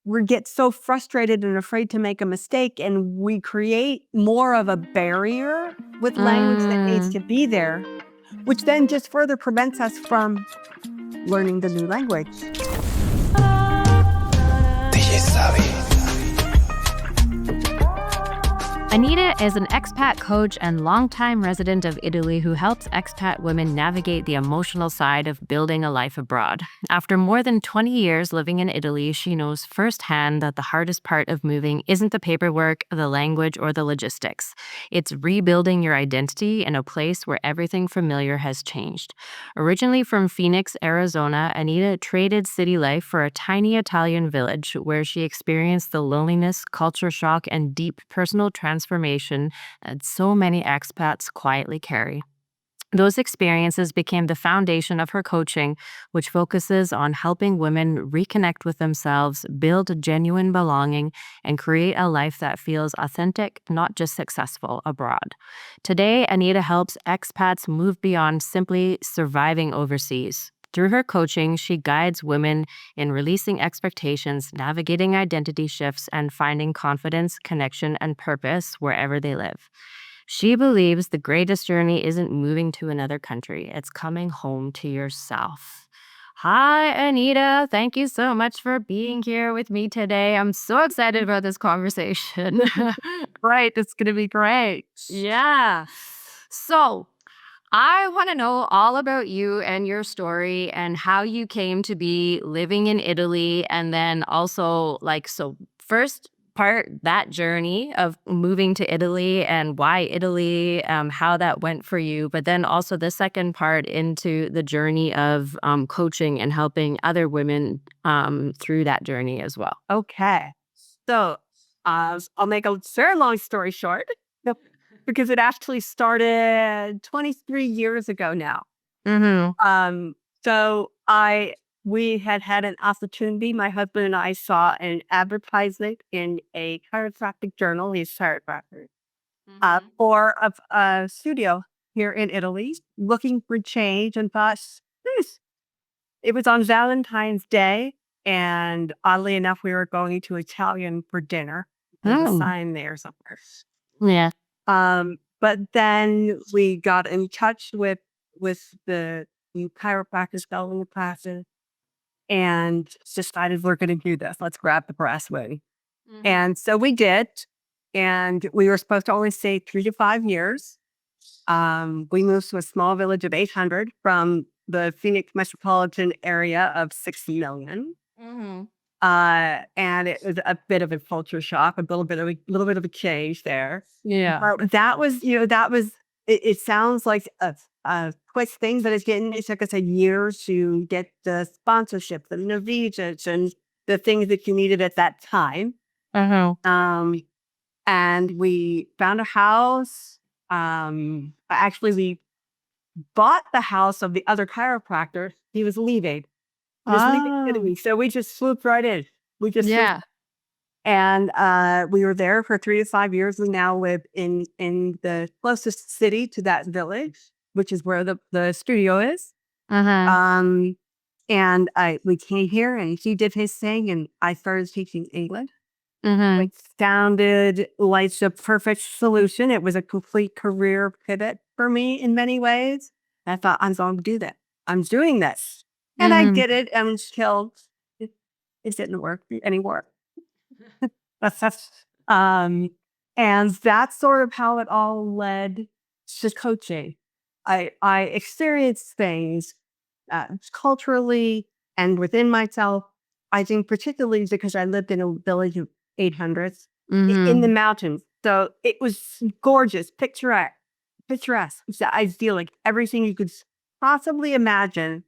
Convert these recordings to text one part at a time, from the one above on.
we get so frustrated and afraid to make a mistake, and we create more of a barrier with language that needs to be there, which then just further prevents us from learning the new language. Anita is an expat coach and longtime resident of Italy who helps expat women navigate the emotional side of building a life abroad. After more than 20 years living in Italy, she knows firsthand that the hardest part of moving isn't the paperwork, the language, or the logistics. It's rebuilding your identity in a place where everything familiar has changed. Originally from Phoenix, Arizona, Anita traded city life for a tiny Italian village where she experienced the loneliness, culture shock, and deep personal transformation that so many expats quietly carry. Those experiences became the foundation of her coaching, which focuses on helping women reconnect with themselves, build genuine belonging, and create a life that feels authentic, not just successful abroad. Today, Anita helps expats move beyond simply surviving overseas. Through her coaching, she guides women in releasing expectations, navigating identity shifts, and finding confidence, connection, and purpose wherever they live. She believes the greatest journey isn't moving to another country, it's coming home to yourself. Hi, Anita. Thank you so much for being here with me today. I'm so excited about this conversation. Right, it's going to be great. Yeah. So, I want to know all about you and your story and how you came to be living in Italy. And then also, first part, that journey of moving to Italy and why Italy, how that went for you. But then also the second part into the journey of coaching and helping other women through that journey as well. Okay. So I'll make a very long story short. Yep. Because it actually started 23 years ago now. Mm-hmm. So we had an opportunity. My husband and I saw an advertisement in a chiropractic journal. He's a chiropractor for a studio here in Italy, looking for change, and thought, "Hmm." It was on Valentine's Day, and oddly enough, we were going to Italian for dinner. There's a sign there somewhere. Yeah. But then we got in touch with the chiropractors going to classes and decided we're going to do this. Let's grab the brass ring. And so we did. And we were supposed to only stay 3 to 5 years. We moved to a small village of 800 from the Phoenix metropolitan area of 6 million. And it was a bit of a culture shock, a little bit of a change there. Yeah. But that was, it sounds like a quick thing, but it took us a year to get the sponsorship and the visas and the things that you needed at that time. And we found a house. Actually, we bought the house of the other chiropractor. He was leaving. He was leaving Italy. So we just swooped right in. We just swooped. And we were there for 3 to 5 years. We now live in the closest city to that village, which is where the studio is. And we came here, and he did his thing, and I started teaching English. It sounded like the perfect solution. It was a complete career pivot for me in many ways. I thought, I'm going to do that. I'm doing this. And I did it until it didn't work anymore. And that's sort of how it all led to coaching. I experienced things culturally and within myself. I think particularly because I lived in a village of 800s in the mountains. So it was gorgeous, picturesque. It's idyllic. Everything you could possibly imagine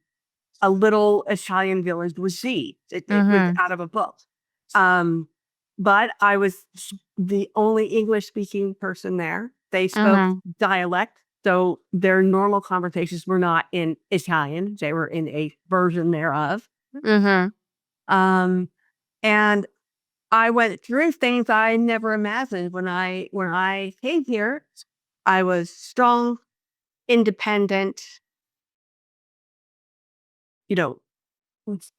a little Italian village would see. It was out of a book. But I was the only English-speaking person there. They spoke dialect, so their normal conversations were not in Italian. They were in a version thereof. And I went through things I never imagined when I came here. I was strong, independent,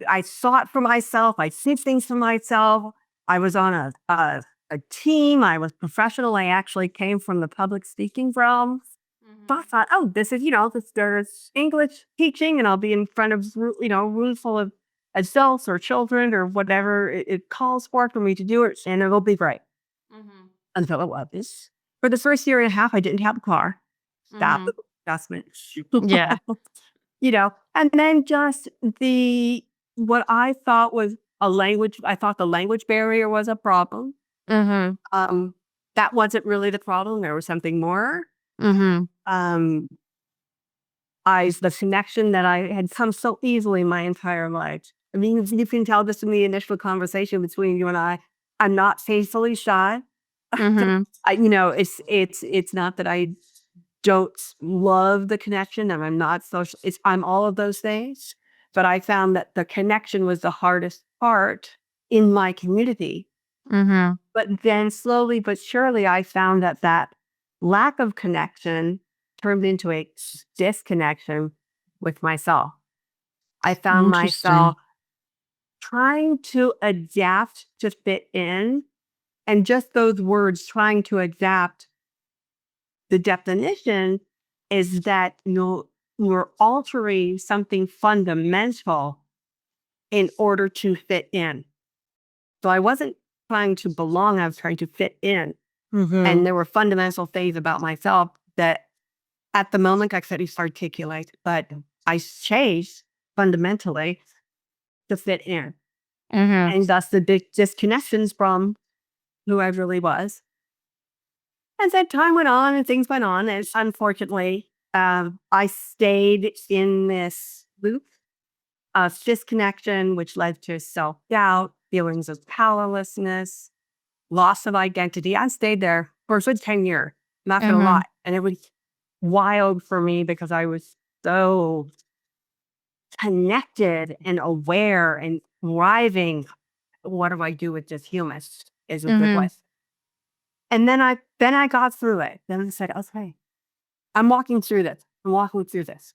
I saw it for myself. I see things for myself. I was on a team. I was professional. I actually came from the public speaking realm. So I thought, oh, this is, there's English teaching and I'll be in front of, rooms full of adults or children or whatever it calls for me to do it. And it'll be great. Until it was. For the first year and a half, I didn't have a car. That was adjustment. Yeah. And then just what I thought was I thought the language barrier was a problem. That wasn't really the problem. There was something more. Um, the connection that I had come so easily my entire life. I mean, you can tell this in the initial conversation between you and I'm not faithfully shy. It's not that I don't love the connection and I'm not social. I'm all of those things. But I found that the connection was the hardest part in my community. But then slowly but surely, I found that lack of connection turned into a disconnection with myself. I found myself trying to adapt to fit in, and just those words, trying to adapt, the definition is that you're altering something fundamental in order to fit in. So I wasn't trying to belong, I was trying to fit in. And there were fundamental things about myself that at the moment I couldn't articulate, but I changed fundamentally to fit in. And thus the big disconnections from who I really was. And then time went on and things went on. And unfortunately, I stayed in this loop of disconnection, which led to self-doubt, feelings of powerlessness, loss of identity. I stayed there for a good 10 years, not gonna lie. And it was wild for me because I was so connected and aware and thriving. What do I do with this human? Is a good way. And then I got through it. Then I said, okay, I'm walking through this. I'm walking through this.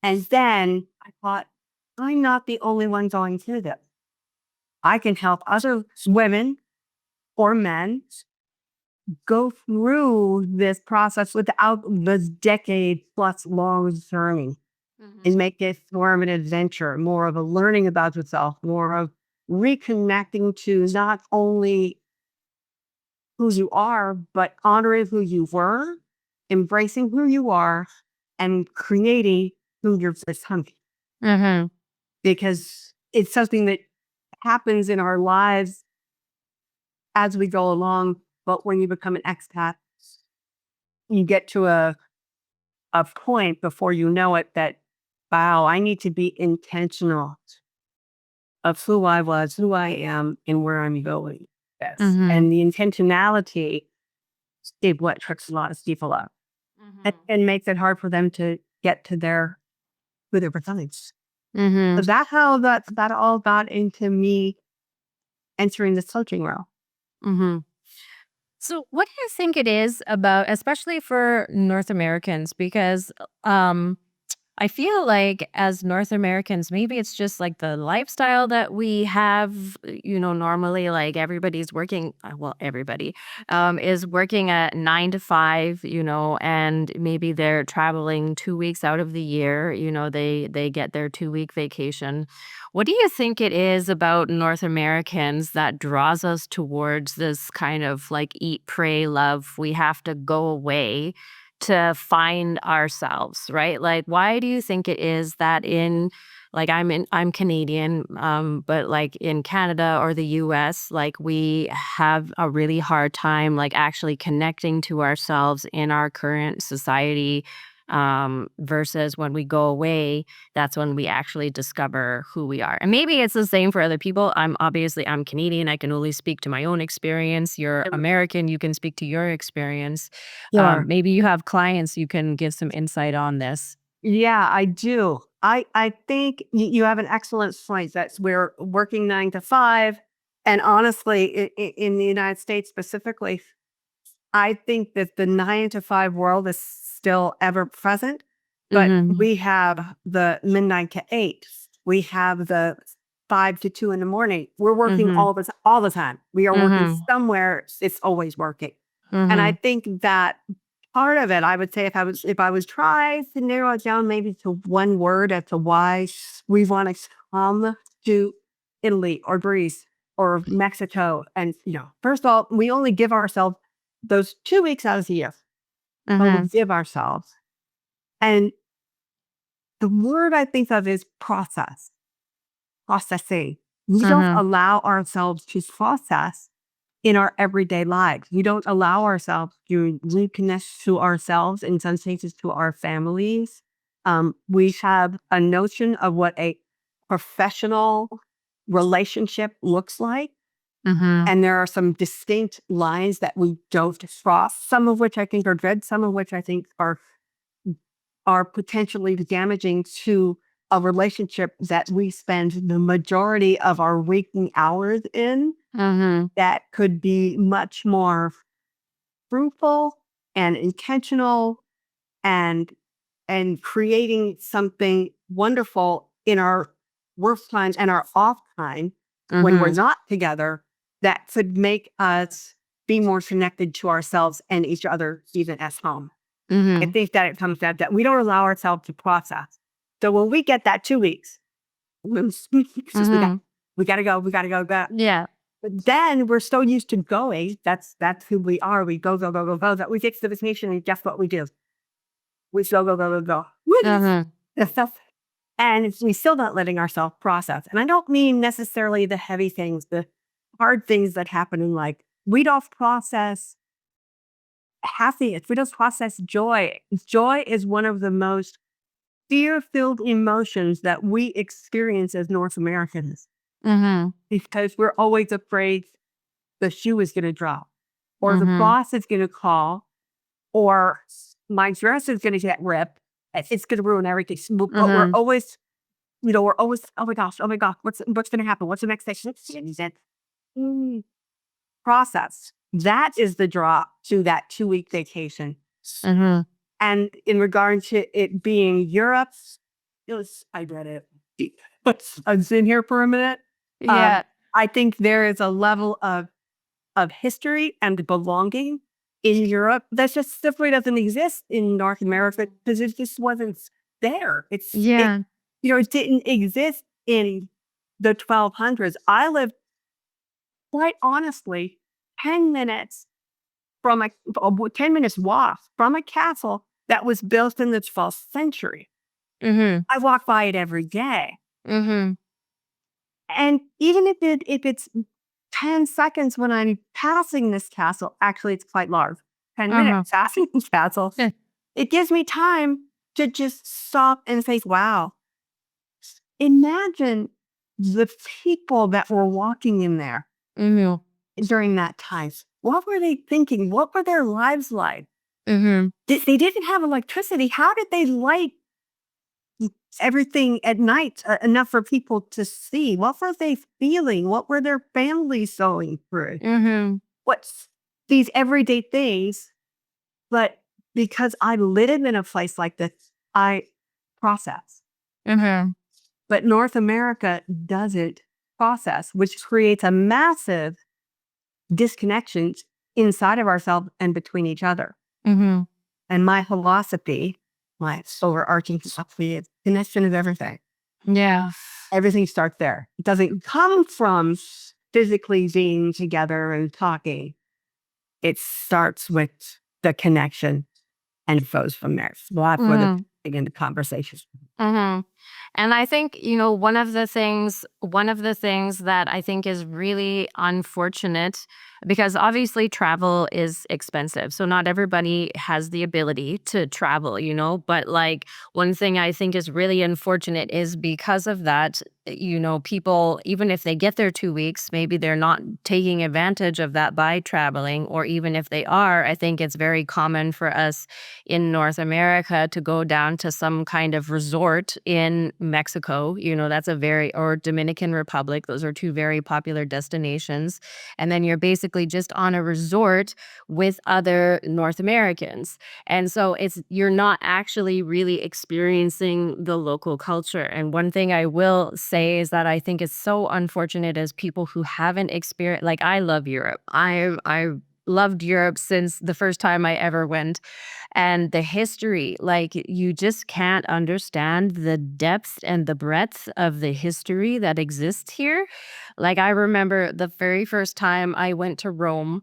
And then I thought, I'm not the only one going through this. I can help other women or men go through this process without this decade plus long journey and make it more of an adventure, more of a learning about yourself, more of reconnecting to not only who you are, but honoring who you were, embracing who you are, and creating who you're becoming. Because it's something that happens in our lives as we go along. But when you become an expat, you get to a point before you know it that, wow, I need to be intentional of who I was, who I am, and where I'm going. Yes. And the intentionality is what trips a lot of people up and makes it hard for them to get to who they're becoming. So that's how that all got into me entering the coaching role. So, what do you think it is about, especially for North Americans? Because I feel like as North Americans, maybe it's just like the lifestyle that we have, normally, like everybody's working, everybody is working at 9 to 5, and maybe they're traveling 2 weeks out of the year, they get their 2 week vacation. What do you think it is about North Americans that draws us towards this kind of like eat, pray, love? We have to go away to find ourselves, right? Like, why do you think it is that I'm Canadian, but like in Canada or the US, like we have a really hard time like actually connecting to ourselves in our current society, versus when we go away, that's when we actually discover who we are. And maybe it's the same for other people. I'm Canadian. I can only speak to my own experience. You're American. You can speak to your experience. Maybe you have clients you can give some insight on this. Yeah, I do. I think you have an excellent point. That's we're working 9 to 5. And honestly, in the United States specifically, I think that the 9 to 5 world is still ever present, but we have the midnight to 8. We have the 5 to 2 in the morning. We're working Mhm. all the time. We are working Mhm. somewhere. It's always working. And I Mhm. think that part of it, I would say if I was trying to narrow it down maybe to one word as to why we want to come to Italy or Greece or Mexico. And, first of all, we only give ourselves those 2 weeks out of the year. But we Mhm. give ourselves. And the word I think of is processing. We don't Mhm. allow ourselves to process in our everyday lives. We don't allow ourselves to reconnect to ourselves, in some cases to our families. We have a notion of what a professional relationship looks like. Mhm. And there are some distinct lines that we don't cross, some of which I think are good, some of which I think are potentially damaging to a relationship that we spend the majority of our waking hours in, Mhm. that could be much more fruitful and intentional and creating something wonderful in our work times and our off time when we're Mhm. not together, that could make us be more connected to ourselves and each other even at home. I Mhm. think that it comes down that we don't allow ourselves to process. So when we get that 2 weeks, we got Mhm. we gotta go back. Yeah. But then we're so used to going. That's who we are. We go, go, go, go, go. That we get to the vacation and guess what we do? We still go, go, go, go. Mhm. The stuff. And we still not letting ourselves process. And I don't mean necessarily the heavy things, the hard things that happen in life. We don't process happiness. We don't process joy. Joy is one of the most fear-filled emotions that we experience as North Americans, Mhm. because we're always afraid the shoe is going to drop, or the Mhm. boss is going to call, or my dress is going to get ripped. It's going to ruin everything. But we're Mhm. always, oh my gosh, what's going to happen? What's the next thing? Mm, Process. That is the draw to that 2 week vacation. Mhm. And in regard to it being Europe, I read it. But I'm sitting here for a minute. Um, Yeah. I think there is a level of history and belonging in Europe that just simply doesn't exist in North America because it just wasn't there. Yeah. It didn't exist in the 1200s. I lived, quite honestly, 10 minutes from 10 minutes walk from a castle that was built in the 12th century. Mhm. I walk by it every day. Mhm. And even if it's 10 seconds when I'm passing this castle, actually it's quite large. 10 Uh-huh. minutes passing this castle, Yeah. it gives me time to just stop and say, wow, imagine the people that were walking in there Mhm. during that time. What were they thinking? What were their lives like? Mhm. They didn't have electricity. How did they light everything at night enough for people to see? What were they feeling? What were their families going through? Mhm. What's these everyday things? But because I live in a place like this, I process. Mhm. But North America doesn't process, which creates a massive disconnection inside of ourselves and between each other. Mhm. And my philosophy, my overarching philosophy, is connection is everything. Yeah. Everything starts there. It doesn't come from physically being together and talking. It starts with the connection and it goes from there. So that's where the Mhm. begin the conversation. Mhm. And I think, one of the things that I think is really unfortunate, because obviously travel is expensive. So not everybody has the ability to travel, but like one thing I think is really unfortunate is because of that, people, even if they get their 2 weeks, maybe they're not taking advantage of that by traveling, or even if they are, I think it's very common for us in North America to go down down to some kind of resort in Mexico. That's or Dominican Republic. Those are two very popular destinations. And then you're basically just on a resort with other North Americans. And so you're not actually really experiencing the local culture. And one thing I will say is that I think it's so unfortunate as people who haven't experienced, like, I love Europe. I loved Europe since the first time I ever went. And the history, like, you just can't understand the depth and the breadth of the history that exists here. Like, I remember the very first time I went to Rome,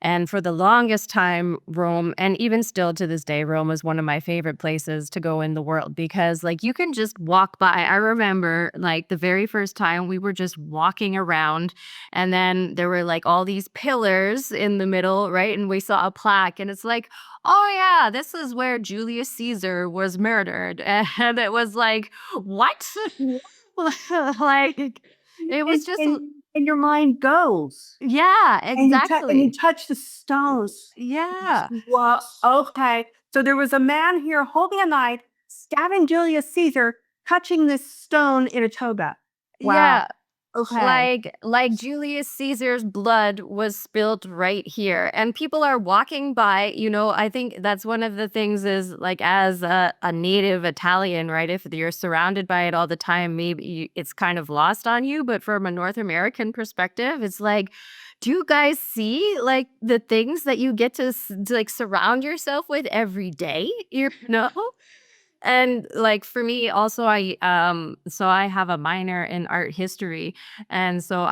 and for the longest time, Rome, and even still to this day, Rome is one of my favorite places to go in the world because, like, you can just walk by. I remember, like, the very first time we were just walking around, and then there were, like, all these pillars in the middle, right? And we saw a plaque, and it's like, oh, yeah, this is where Julius Caesar was murdered. And it was like, what? Like, it was just, And your mind goes. yeah, And you exactly. touch the stones. Yeah. Well, okay. So there was a man here holding a knife, stabbing Julius Caesar, touching this stone in a toga. Wow. Yeah. Okay. Like Julius Caesar's blood was spilled right here. And people are walking by, I think that's one of the things is, like, as a native Italian, right? If you're surrounded by it all the time, maybe it's kind of lost on you. But from a North American perspective, it's like, do you guys see, like, the things that you get to like surround yourself with every day? And, like, for me also, I have a minor in art history, and so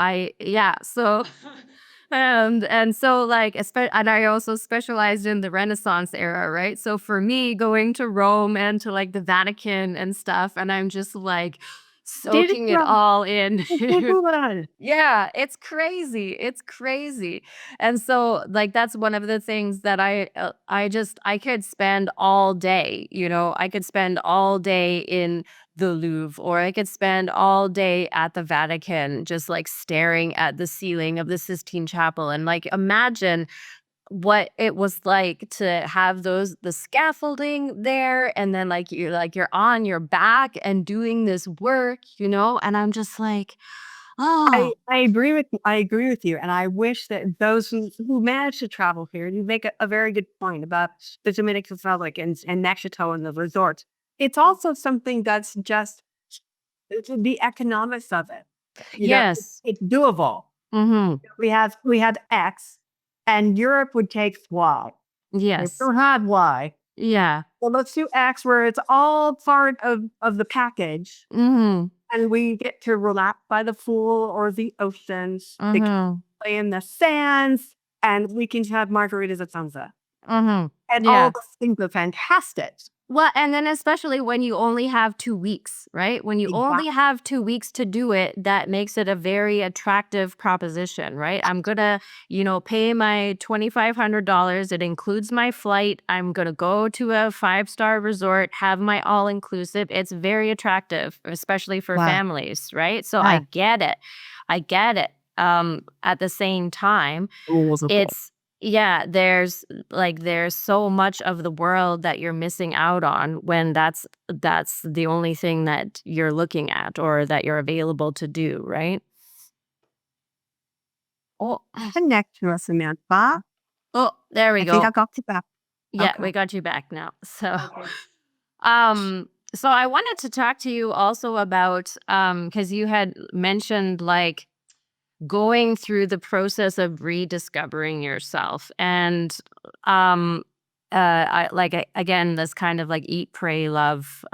and so, like, and I also specialized in the Renaissance era, right? So for me, going to Rome and to, like, the Vatican and stuff, and I'm just, like, Did it soaking it from all in. the Yeah, it's crazy. It's crazy. And so, like, that's one of the things that I could spend all day, I could spend all day in the Louvre, or I could spend all day at the Vatican just, like, staring at the ceiling of the Sistine Chapel and, like, imagine what it was like to have the scaffolding there, and then, like, you're on your back and doing this work, and I'm just like, oh, I agree with you. I agree with you, and I wish that those who manage to travel here, you make a very good point about the Dominican Republic and Mexico and the resorts. It's also something that's just the economics of it. yes. It's doable. Mhm. We have X, and Europe would take Y. If we Yes. don't have Y, Yeah. well, let's do X, where it's all part of the package, Mhm. and we get to relax by the pool or the oceans. They can Mhm. play in the sands, and we can have margaritas at sunset. Mhm. And all Yeah. those things are fantastic. Well, and then especially when you only have 2 weeks, right? When you only Exactly. have 2 weeks to do it, that makes it a very attractive proposition, right? I'm gonna, pay my $2,500. It includes my flight. I'm gonna go to a five-star resort, have my all-inclusive. It's very attractive, especially for Wow. families, right? So I Yeah. get it. I get it. At the same time, Rules of course. it's yeah, there's so much of the world that you're missing out on when that's the only thing that you're looking at or that you're available to do, right? Oh, Connect to us, Samantha. oh, there we I think go. I got you back. Yeah, Okay. we got you back now. So, Okay. so I wanted to talk to you also about because you had mentioned, like, going through the process of rediscovering yourself and again, this kind of like eat pray love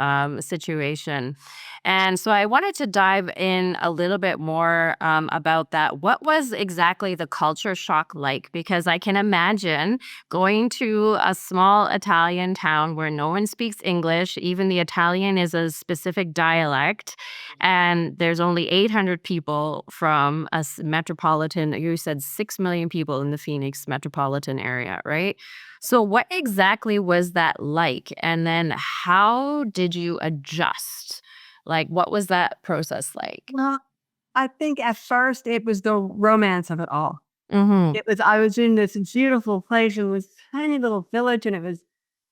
situation. And so I wanted to dive in a little bit more about that. What was exactly the culture shock like? Because I can imagine going to a small Italian town where no one speaks English, even the Italian is a specific dialect, and there's only 800 people from a metropolitan, you said 6 million people in the Phoenix metropolitan area, right? So what exactly was that like? And then how did you adjust? Like, what was that process like? Well, I think at first it was the romance of it all. Mhm. I was in this beautiful place. It was a tiny little village, and it was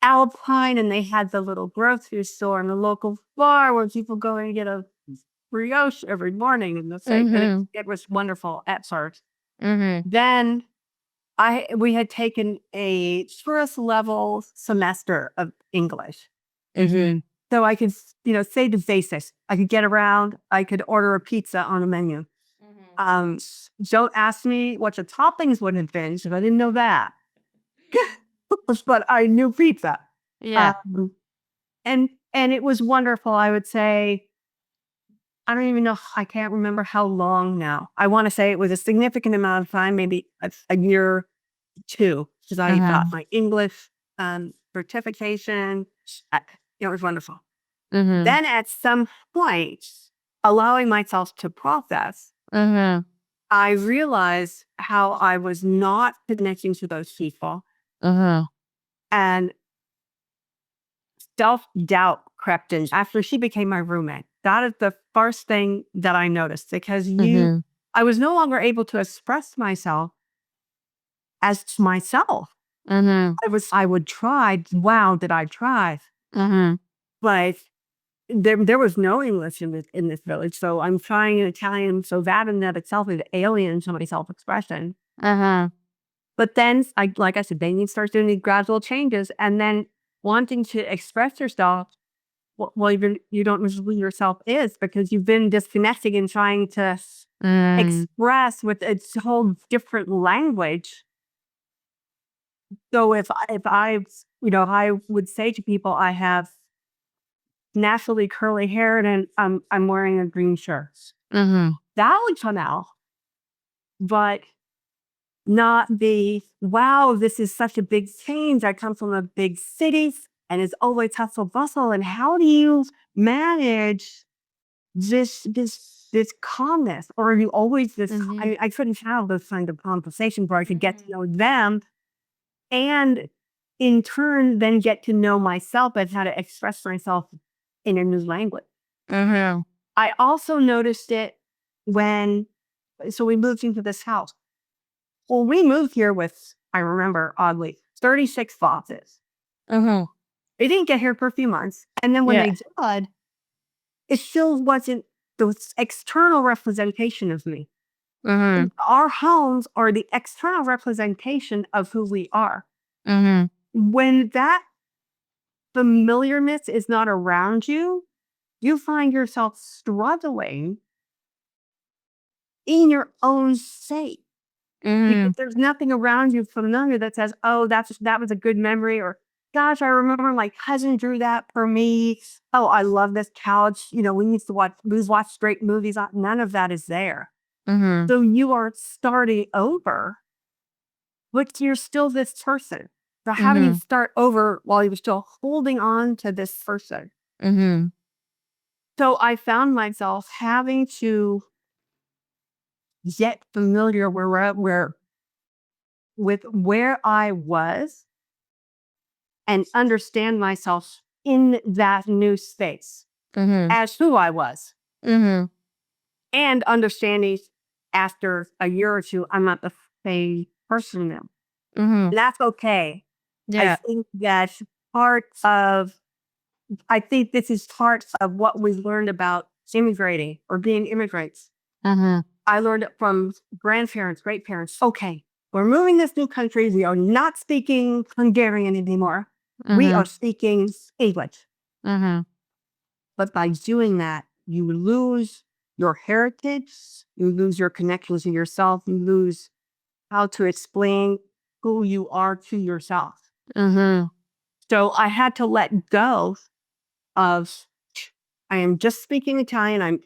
Alpine, and they had the little grocery store and the local bar where people go and get a brioche every morning in the same. And it was wonderful at first. Then we had taken a first level semester of English. So I could, say the basics. I could get around. I could order a pizza on a menu. Don't ask me what the toppings would have been, because I didn't know that. But I knew pizza. Yeah. And it was wonderful. I would say, I don't even know. I can't remember how long now. I want to say it was a significant amount of time, maybe a year or two, because I got my English certification. It was wonderful. Then at some point, allowing myself to process, I realized how I was not connecting to those people. And self-doubt crept in after she became my roommate. That is the first thing that I noticed, because I was no longer able to express myself as myself. I would try. Wow, did I try? But there was no English in this village, so I'm trying in Italian. So that in that itself is alien to my self-expression. But then, like I said, then you start doing these gradual changes, and then wanting to express yourself. Well, you don't know who yourself is, because you've been disconnecting and trying to express with a whole different language. So if I would say to people, I have naturally curly hair and I'm wearing a green shirt. That would come out, but not be, wow, this is such a big change. I come from a big city and it's always hustle bustle. And how do you manage this calmness? Or are you always this? I couldn't have those kind of conversations where I could get to know them, and in turn then get to know myself and how to express myself in a new language. I also noticed it so we moved into this house. Well, we moved here with, I remember oddly, 36 faucets. They didn't get here for a few months. And then when they did, it still wasn't the external representation of me. Our homes are the external representation of who we are. When that familiarness is not around you, you find yourself struggling in your own state. Because there's nothing around you familiar that says, oh, that was a good memory, or gosh, I remember my cousin drew that for me. Oh, I love this couch. We used to watch great movies. None of that is there. So you are starting over, but you're still this person. So how do you start over while you're still holding on to this person? So I found myself having to get familiar with where I was and understand myself in that new space as who I was. And understanding after a year or two, I'm not the same person now. That's okay. I think that's I think this is part of what we learned about immigrating or being immigrants. I learned it from grandparents, great parents. Okay, we're moving this new country. We are not speaking Hungarian anymore. We are speaking English. But by doing that, you lose your heritage. You lose your connection to yourself. You lose how to explain who you are to yourself. So I had to let go of, I am just speaking Italian.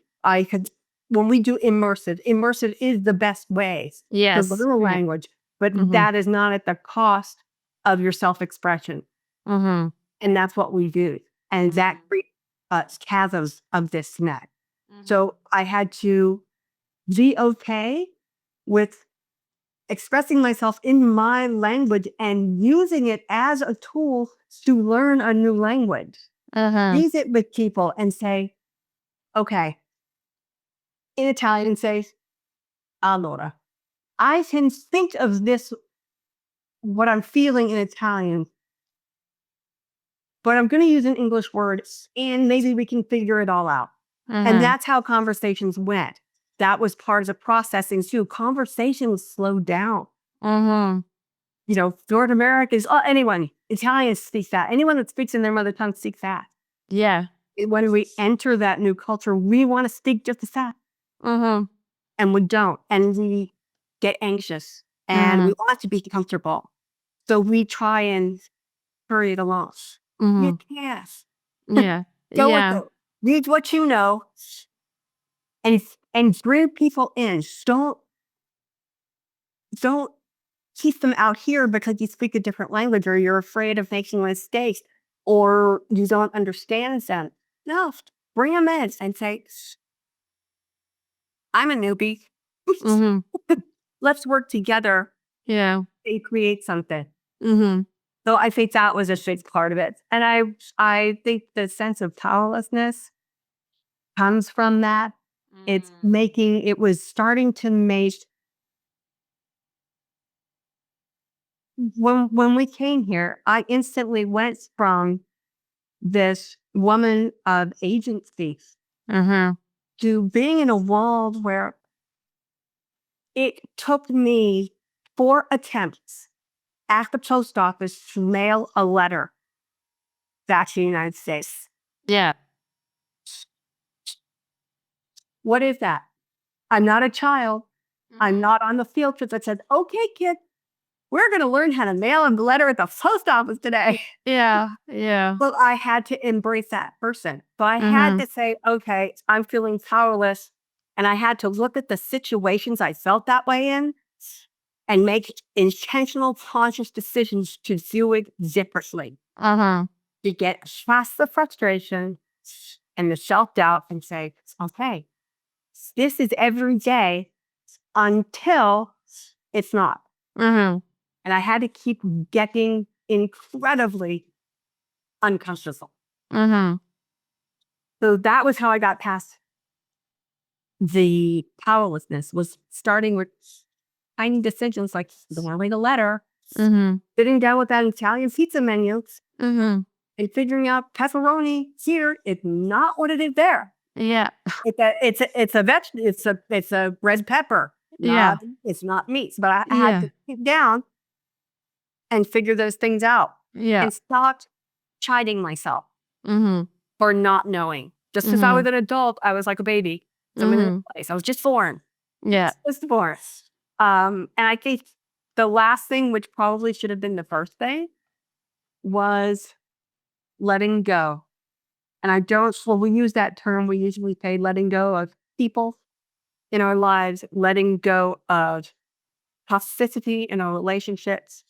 When we do immersive is the best way to learn a language, but that is not at the cost of your self-expression. And that's what we do. And that creates chasms of disconnect. So I had to be okay with expressing myself in my language and using it as a tool to learn a new language. Use it with people and say, okay, in Italian, say, allora, I can think of this, what I'm feeling in Italian, but I'm going to use an English word and maybe we can figure it all out. And that's how conversations went. That was part of the processing too. Conversations slowed down. You know, North Americans, anyone, Italians speak that. Anyone that speaks in their mother tongue speaks that. Yeah. When we enter that new culture, we want to speak just as that. And we don't. And we get anxious and we want to be comfortable. So we try and hurry it along. You can't. Yeah. Go Yeah. with it. Read what you know and bring people in. Don't keep them out here because you speak a different language or you're afraid of making mistakes or you don't understand them. No, bring them in and say, I'm a newbie. Let's work together Yeah. and create something. So I think that was a big part of it. And I think the sense of powerlessness comes from that. It was starting to make, when we came here, I instantly went from this woman of agency to being in a world where it took me 4 attempts at the post office to mail a letter back to the United States. Yeah. What is that? I'm not a child. I'm not on the field trip that says, okay, kid, we're going to learn how to mail a letter at the post office today. Yeah. Yeah. But I had to embrace that person. So I had to say, okay, I'm feeling powerless. And I had to look at the situations I felt that way in and make intentional, conscious decisions to do it differently. To get past the frustration and the self-doubt and say, okay, this is every day until it's not. And I had to keep getting incredibly uncomfortable. So that was how I got past the powerlessness, was starting with tiny decisions like the one write a letter, sitting down with that Italian pizza menu, and figuring out pepperoni here is not what it is there. Yeah. It's a red pepper. Yeah. It's not meat. But I Yeah. had to sit down and figure those things out. Yeah. And stop chiding myself for not knowing. Just because I was an adult, I was like a baby. So I'm in this place. I was just born. Yeah. Just born. And I think the last thing, which probably should have been the first thing, was letting go. And I don't, when we use that term, we usually say letting go of people in our lives, letting go of toxicity in our relationships.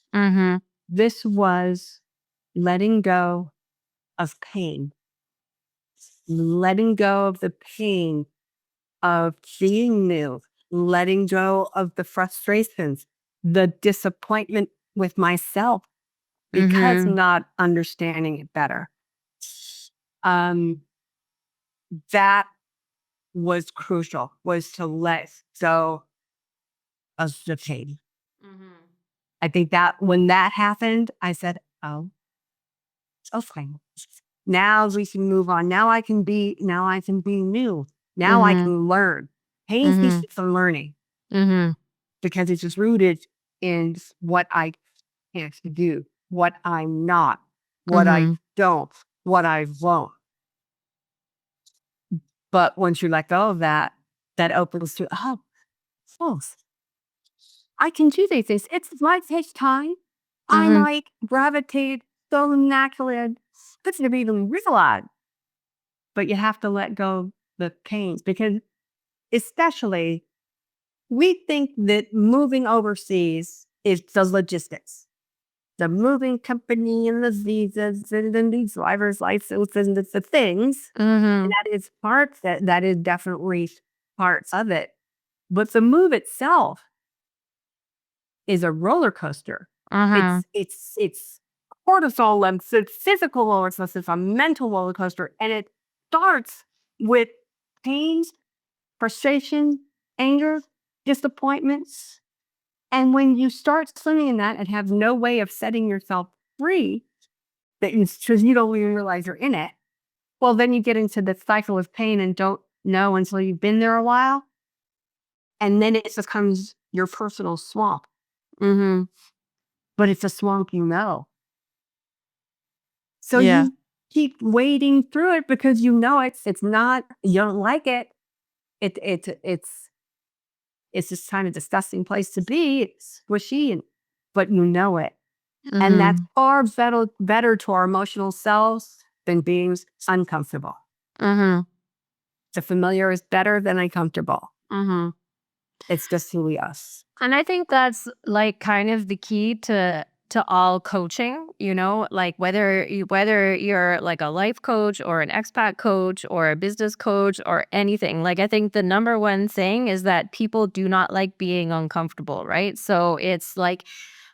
This was letting go of pain, letting go of the pain of being new, letting go of the frustrations, the disappointment with myself because not understanding it better. That was crucial, was to let go of the pain. I think that when that happened, I said, oh, okay. Now we can move on. Now I can be new. Now I can learn. Pain speaks for learning because it's just rooted in what I can't do, what I'm not, what I don't, what I won't. But once you let go of that, that opens to, oh, I can do these things. It might take time. I might gravitate so naturally and it's never even realize. But you have to let go of the pains because especially we think that moving overseas is the logistics. The moving company and the visas and the driver's license and the things. And that is that is definitely parts of it. But the move itself is a roller coaster. It's cortisol and it's physical roller coaster, it's a mental roller coaster. And it starts with pain, frustration, anger, disappointments. And when you start swimming in that and have no way of setting yourself free, because you don't even realize you're in it. Well, then you get into the cycle of pain and don't know until you've been there a while. And then it becomes your personal swamp. Mm-hmm. But it's a swamp, you know. So Yeah. you keep wading through it because you know it's not, you don't like it. It's just kind of disgusting place to be. It's squishy, but you know it. And that's Mm-hmm. far better to our emotional selves than being uncomfortable. Mm-hmm. The familiar is better than uncomfortable. Mm-hmm. It's just who we are. And I think that's like kind of the key to all coaching, like whether you're like a life coach or an expat coach or a business coach or anything. Like I think the number one thing is that people do not like being uncomfortable, right? So it's like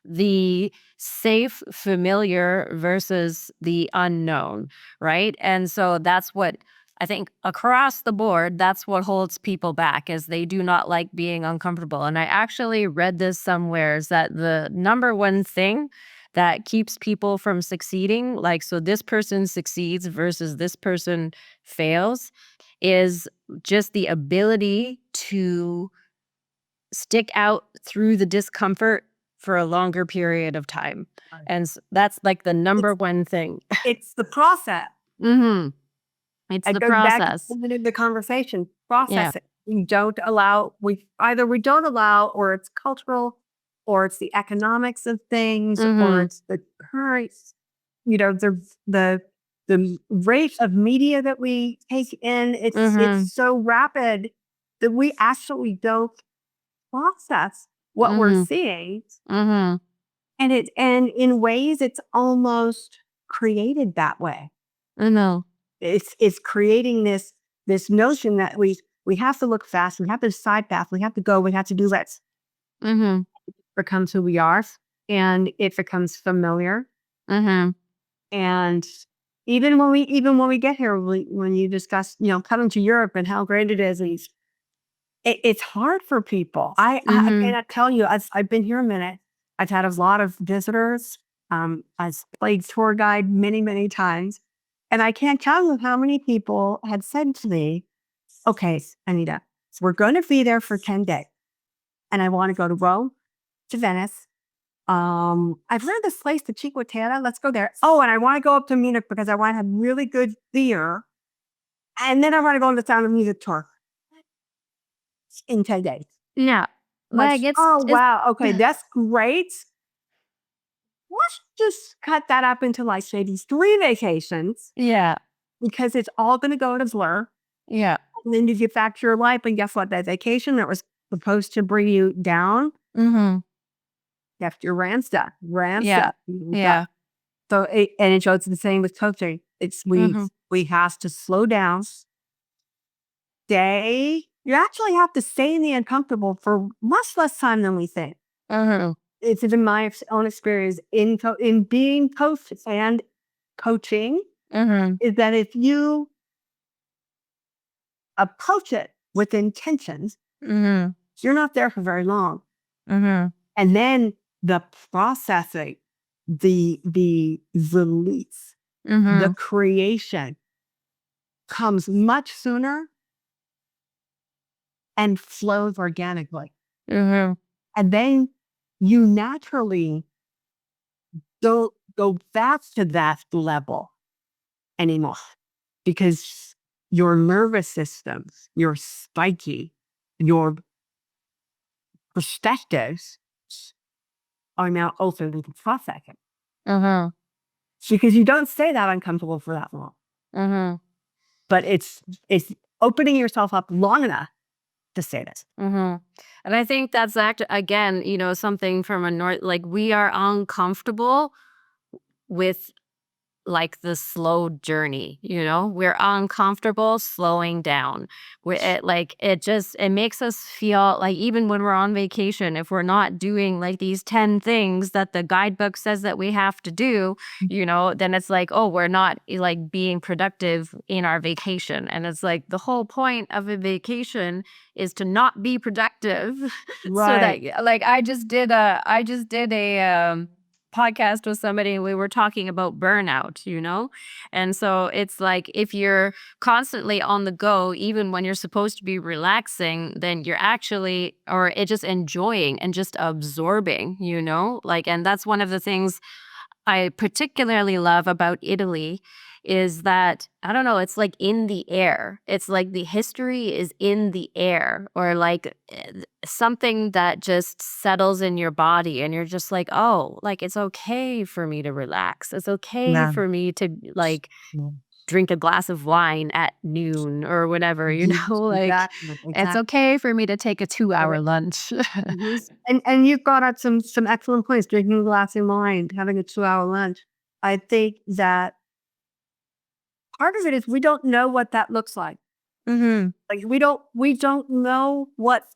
the safe, familiar versus the unknown, right? And so that's what I think across the board, that's what holds people back is they do not like being uncomfortable. And I actually read this somewhere is that the number one thing that keeps people from succeeding, like so this person succeeds versus this person fails, is just the ability to stick out through the discomfort for a longer period of time. Right. And that's like the number one thing. It's the process. Mm-hmm. It's It the goes back process. to the conversation. Yeah. Process it. We don't allow, we don't allow, or it's cultural, or it's the economics of things, or Mm-hmm. it's the current, the rate of media that we take in. Mm-hmm. It's so rapid that we actually don't process what we're Mm-hmm. seeing. Mm-hmm. And in ways it's almost created that way. I know. It's creating this notion that we have to look fast, we have to side path, we have to go, we have to do this. Mm-hmm. Becomes who we are, and it becomes familiar. Mm-hmm. And even when we get here, when you discuss, coming to Europe and how great it is, and it's hard for people. I Mm-hmm. cannot tell you. I've been here a minute. I've had a lot of visitors. I've played tour guide many, many times. And I can't tell you how many people had said to me, okay, Anita, so we're going to be there for 10 days. And I want to go to Rome, to Venice. I've learned this place, the Cinque Terre. Let's go there. Oh, and I want to go up to Munich because I want to have really good beer. And then I want to go on the Sound of Music tour in 10 days. Yeah. Like, Like oh, wow. Okay, that's great. Let's just cut that up into, like, say, these 3 vacations yeah. because it's all going to go to blur. Yeah. And then you get back to your life, and guess what? That vacation that was supposed to bring you down, Mm-hmm. left your Randstad. Yeah. Yeah. So, and it's the same with coaching. It's Mm-hmm. we have to slow down, stay. You actually have to stay in the uncomfortable for much less time than we think. Mm-hmm. It's in my own experience in being coached and coaching, Mm-hmm. is that if you approach it with intentions, Mm-hmm. you're not there for very long. Mm-hmm. And then the processing, the release, Mm-hmm. the creation comes much sooner and flows organically. Mm-hmm. And then you naturally don't go back to that level anymore because your nervous system, your psyche, your perspectives are now open to processing. Mm-hmm. Because you don't stay that uncomfortable for that long. Mm-hmm. But it's opening yourself up long enough to say this. Mm-hmm. And I think that's again, something from a north, like we are uncomfortable with like the slow journey, we're uncomfortable slowing down. It makes us feel like even when we're on vacation, if we're not doing like these 10 things that the guidebook says that we have to do, then it's like, oh, we're not like being productive in our vacation. And it's like the whole point of a vacation is to not be productive. Right. So that like I just did a podcast with somebody and we were talking about burnout, you know? And so it's like if you're constantly on the go, even when you're supposed to be relaxing, then you're actually, or it just enjoying and just absorbing, you know? Like, and that's one of the things I particularly love about Italy is that I don't know, it's like in the air. It's like the history is in the air or like something that just settles in your body and you're just like, "Oh, like it's okay for me to relax. It's okay Yeah. for me to like Yeah. drink a glass of wine at noon or whatever, you Mhm. know, like Exactly. it's Exactly. okay for me to take a 2-hour lunch." Mhm. And you've brought up some excellent points, drinking a glass of wine, having a 2-hour lunch. I think that part of it is we don't know what that looks like. Mhm. Like, we don't know what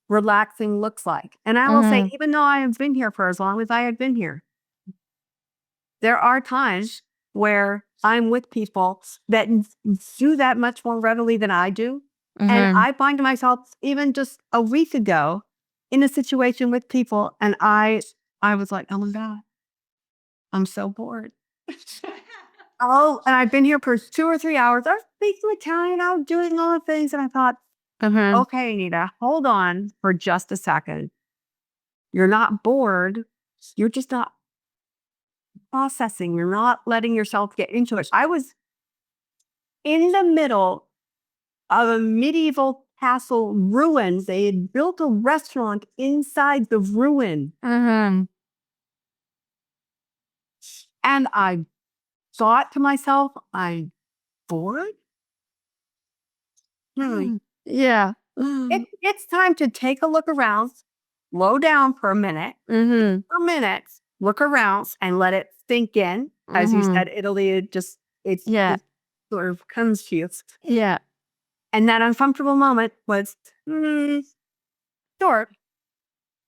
relaxing looks like. And I will say, Mhm. even though I have been here for as long as I have been here, there are times where I'm with people that do that much more readily than I do. And Mhm. I find myself even just a week ago in a situation with people, and I was like, "Oh my God, I'm so bored." Oh, and I've been here for 2 or 3 hours. I was speaking Italian, I was doing all the things, and I thought, Mhm. "Okay, Anita, hold on for just a second. You're not bored. You're just not processing. You're not letting yourself get into it." I was in the middle of a medieval castle ruins. They had built a restaurant inside the ruin. Mhm. And I thought to myself, I'm bored? Hmm. Mm. Yeah. Mm. It's time to take a look around, slow down for a minute, Mhm. for minutes, look around and let it sink in. As you Mhm. said, Italy, it Yeah. just sort of comes to you. Yeah. And that uncomfortable moment was short,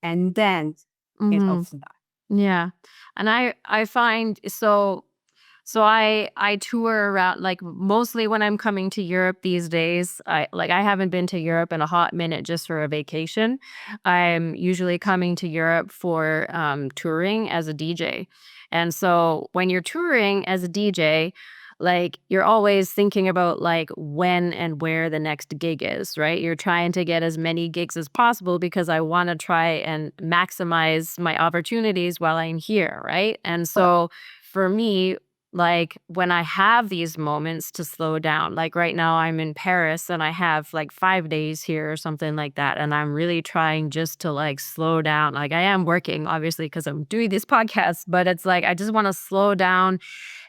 and then it Mhm. opened up. Yeah. And I find so I tour around like mostly when I'm coming to Europe these days. I haven't been to Europe in a hot minute just for a vacation. I'm usually coming to Europe for touring as a DJ. And so when you're touring as a DJ, like you're always thinking about like when and where the next gig is, right? You're trying to get as many gigs as possible because I want to try and maximize my opportunities while I'm here, right? And so for me, like when I have these moments to slow down, like right now I'm in Paris and I have like 5 days here or something like that. And I'm really trying just to like slow down. Like I am working, obviously, because I'm doing this podcast, but it's like I just want to slow down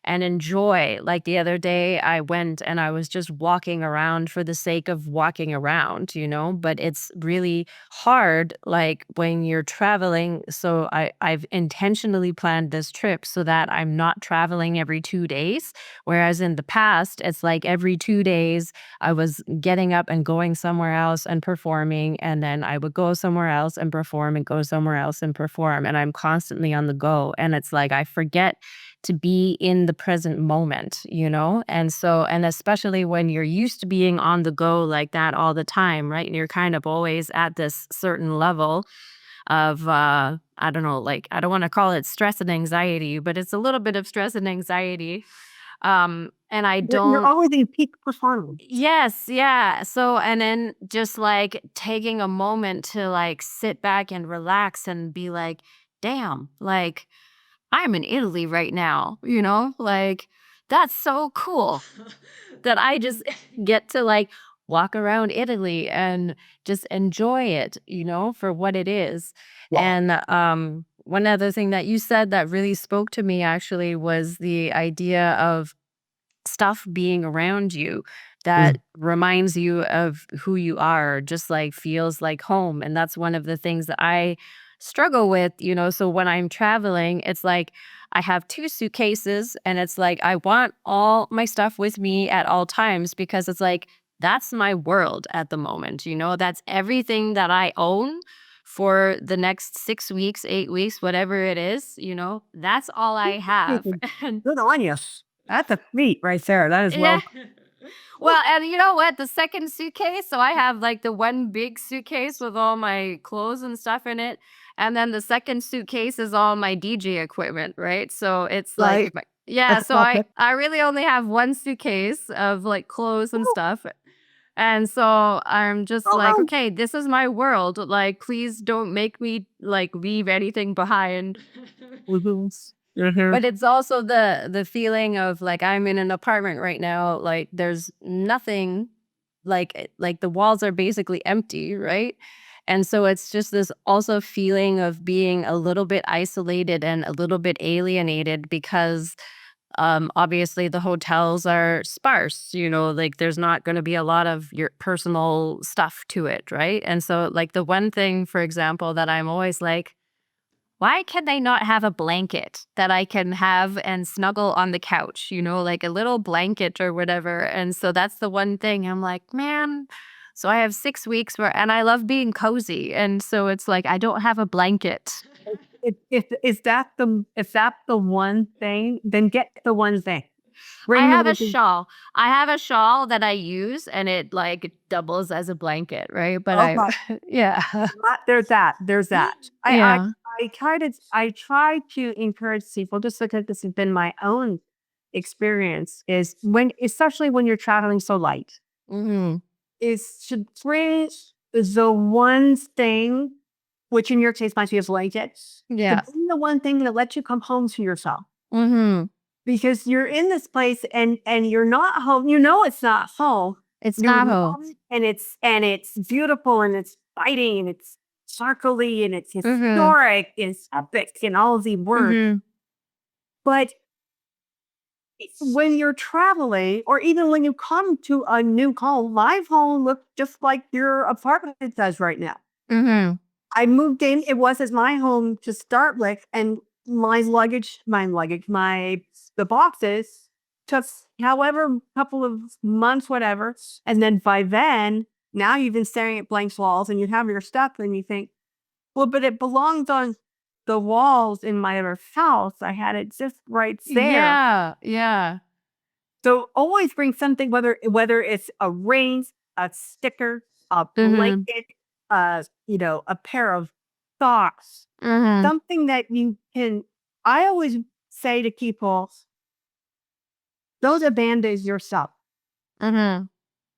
and enjoy. Like the other day, I went and I was just walking around for the sake of walking around, you know, but it's really hard like when you're traveling. So I've intentionally planned this trip so that I'm not traveling every 2 days. Whereas in the past, it's like every 2 days I was getting up and going somewhere else and performing. And then I would go somewhere else and perform and go somewhere else and perform. And I'm constantly on the go. And it's like I forget to be in the present moment, you know? And so, and especially when you're used to being on the go like that all the time, right? And you're kind of always at this certain level of, I don't know, like, I don't want to call it stress and anxiety, but it's a little bit of stress and anxiety. And I You're don't, always in peak performance. yes, yeah. So, and then just like taking a moment to like sit back and relax and be like, damn, like, I'm in Italy right now, you know? Like, that's so cool that I just get to like walk around Italy and just enjoy it, you know, for what it is. Wow. And one other thing that you said that really spoke to me actually was the idea of stuff being around you that Mm. reminds you of who you are, just like feels like home. And that's one of the things that I struggle with, you know. So when I'm traveling, it's like I have 2 suitcases and it's like I want all my stuff with me at all times because it's like that's my world at the moment, you know, that's everything that I own for the next 6 weeks, 8 weeks, whatever it is, you know, that's all I have. And Good on you. That's a feat right there. That is yeah. well. Well, and you know what? The second suitcase, so I have like the one big suitcase with all my clothes and stuff in it. And then the second suitcase is all my DJ equipment, right? So it's like, Right. yeah, That's so not I really only have one suitcase of like clothes and stuff. And so I'm just like, Oh, okay, this is my world. Like, please don't make me like leave anything behind. mm-hmm. But it's also the feeling of like I'm in an apartment right now, like there's nothing, like the walls are basically empty, right? And so it's just this also feeling of being a little bit isolated and a little bit alienated because obviously the hotels are sparse, like there's not going to be a lot of your personal stuff to it, right? And so like the one thing, for example, that I'm always like, why can they not have a blanket that I can have and snuggle on the couch, like a little blanket or whatever? And so that's the one thing I'm like, man. So I have 6 weeks and I love being cozy. And so it's like, I don't have a blanket. If that's the one thing, then get the one thing. I Bring the have one a thing. shawl. I have a shawl that I use and it like doubles as a blanket, right? But Okay. yeah. There's that. There's that. Yeah. I try to encourage people, just because this has been my own experience, is especially when you're traveling so light, Mm-hmm. is to bring the one thing, which in your case might be a blanket, to Yeah. bring the one thing that lets you come home to yourself. Mm-hmm. Because you're in this place and you're not home. It's not home. It's You not love home. it, and it's beautiful and it's fighting and it's sparkly and it's Mm-hmm. historic and it's epic and all of these words. Mm-hmm. But when you're traveling, or even when you come to a new home, my home looks just like your apartment does right now. Mm-hmm. I moved in, it wasn't my home to start with, and the boxes took however couple of months, whatever. And then by then, now you've been staring at blank walls and you have your stuff and you think, well, but it belongs on the walls in my other house. I had it just right there. Yeah. Yeah. So always bring something, whether it's a ring, a sticker, a Mm-hmm. blanket, a pair of socks, Mm-hmm. something that you can. I always say to people, don't abandon yourself, Mm-hmm.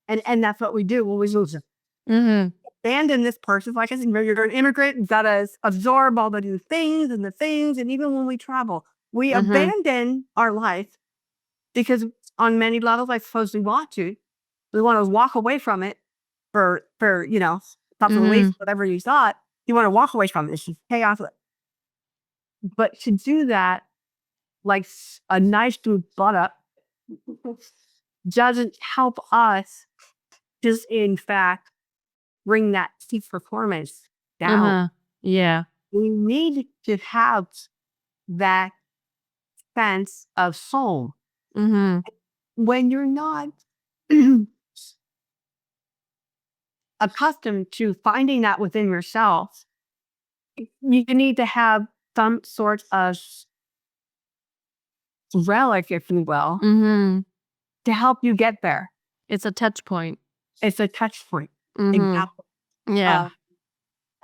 and that's what we do when we lose them. Mm-hmm. Abandon this person, like I said, you're an immigrant, you've got to absorb all the new things and the things, and even when we travel, we Mm-hmm. abandon our life because on many levels, I suppose we want to. We want to walk away from it for a couple of weeks, Mm-hmm. whatever you thought. You want to walk away from it. It's just chaos. But to do that, like a nice dude butt doesn't help us just in fact bring that peak performance down. Uh-huh. Yeah. We need to have that sense of soul Mm-hmm. when you're not accustomed to finding that within yourself. You need to have some sort of relic, if you will, Mm-hmm. to help you get there. It's a touch point. It's a touch point. Mm-hmm. Exactly. Yeah. Uh,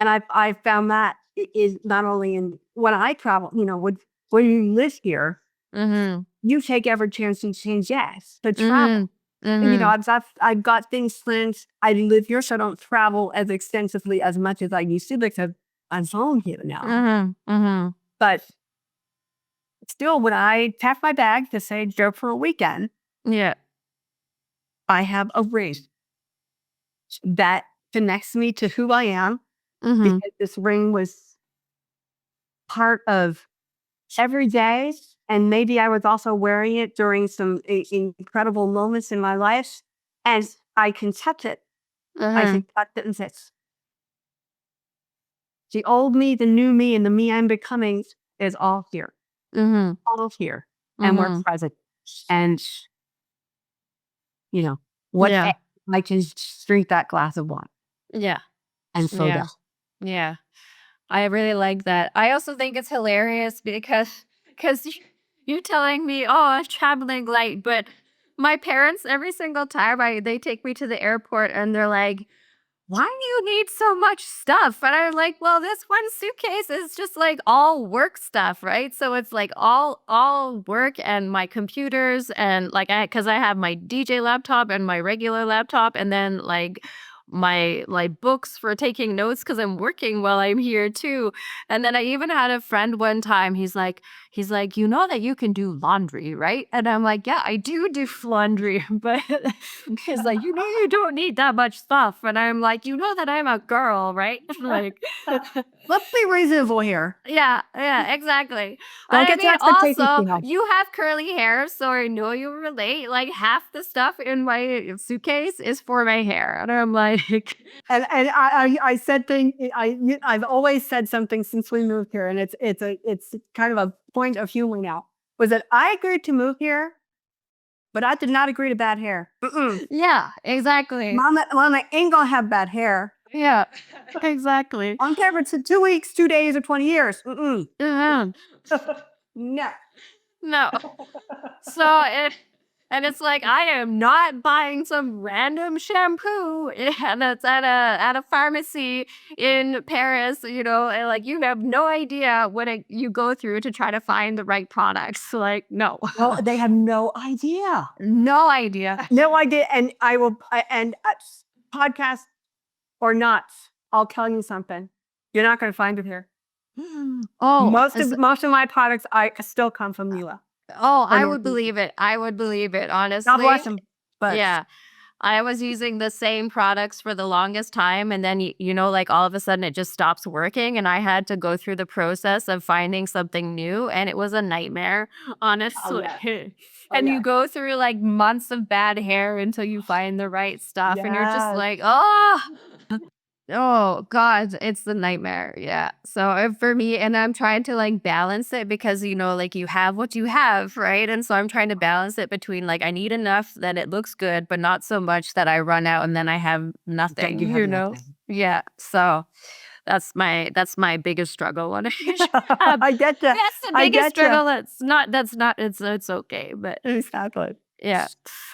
and I've found that is not only in when I travel, when you live here, Mm-hmm. you take every chance and change yes to Mm-hmm. travel. And, Mm-hmm. I've got things planned. I live here, so I don't travel as extensively as much as I used to because I'm home here now. Mm-hmm. Mm-hmm. But still, when I pack my bag to say go for a weekend, Yeah. I have a ring that connects me to who I am, Mm-hmm. because this ring was part of every day. And maybe I was also wearing it during some incredible moments in my life. And I can touch it. I Mm-hmm. can touch it and say, the old me, the new me, and the me I'm becoming is all here. Mm-hmm. All here. And we're Mm-hmm. present. And, you know, what Yeah. I can drink that glass of wine Yeah. and slow Yeah. down. Yeah. I really like that. I also think it's hilarious because you telling me, oh, I'm traveling light, but my parents every single time they take me to the airport and they're like, why do you need so much stuff? And I'm like, well, this one suitcase is just like all work stuff, right? So it's like all work and my computers and like because I have my DJ laptop and my regular laptop and then my like books for taking notes because I'm working while I'm here too. And then I even had a friend one time, he's like, you know that you can do laundry, right? And I'm like, yeah, I do laundry, but he's like, you know, you don't need that much stuff. And I'm like, you know that I'm a girl, right? Like, Let's be reasonable here. yeah, exactly. And Don't I get your mean, expectations also, too high. you have curly hair, so I know you relate. Like half the stuff in my suitcase is for my hair, and I'm like, And I said I've always said something since we moved here, and it's kind of a point of humor now. Was that I agreed to move here, but I did not agree to bad hair. yeah, exactly, Mama ain't gonna have bad hair. yeah, exactly. I don't care if it's 2 weeks, 2 days, or 20 years. Mhm. No. No. So and it's like I am not buying some random shampoo and it's at a pharmacy in Paris, you know, and like you have no idea what you go through to try to find the right products. Like, no. Well, they have no idea. No idea. No idea. And podcast or not, I'll tell you something. You're not going to find it here. Oh, Most of my products I still come from Mila. Or I would Northeast. believe it. I would believe it, honestly. God bless them. But Yeah. I was using the same products for the longest time, and then, you know, like, all of a sudden, it just stops working, and I had to go through the process of finding something new, and it was a nightmare, honestly. yes. And you yes. go through, like, months of bad hair until you find the right stuff, and you're just Yes. like, "Oh." Oh god, it's the nightmare. Yeah. So for me, and I'm trying to like balance it because you know, like you have what you have, right? And so I'm trying to balance it between like I need enough that it looks good, but not so much that I run out and then I have nothing, Then you have you know? nothing. Yeah. So that's my biggest struggle when um, I get you. that's the I biggest get you. struggle. That's not it's okay. But Exactly. yeah.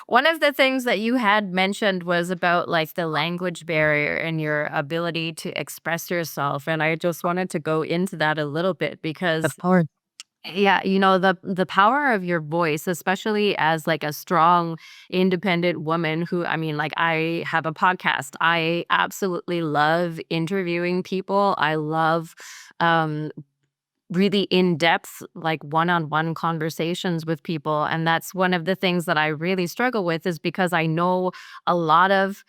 One of the things that you had mentioned was about like the language barrier and your ability to express yourself. And I just wanted to go into that a little bit because Power. yeah, you know, the power of your voice, especially as like a strong, independent woman who I mean, like I have a podcast. I absolutely love interviewing people. I love um really in-depth like one-on-one conversations with people, and that's one of the things that I really struggle with is because a lot of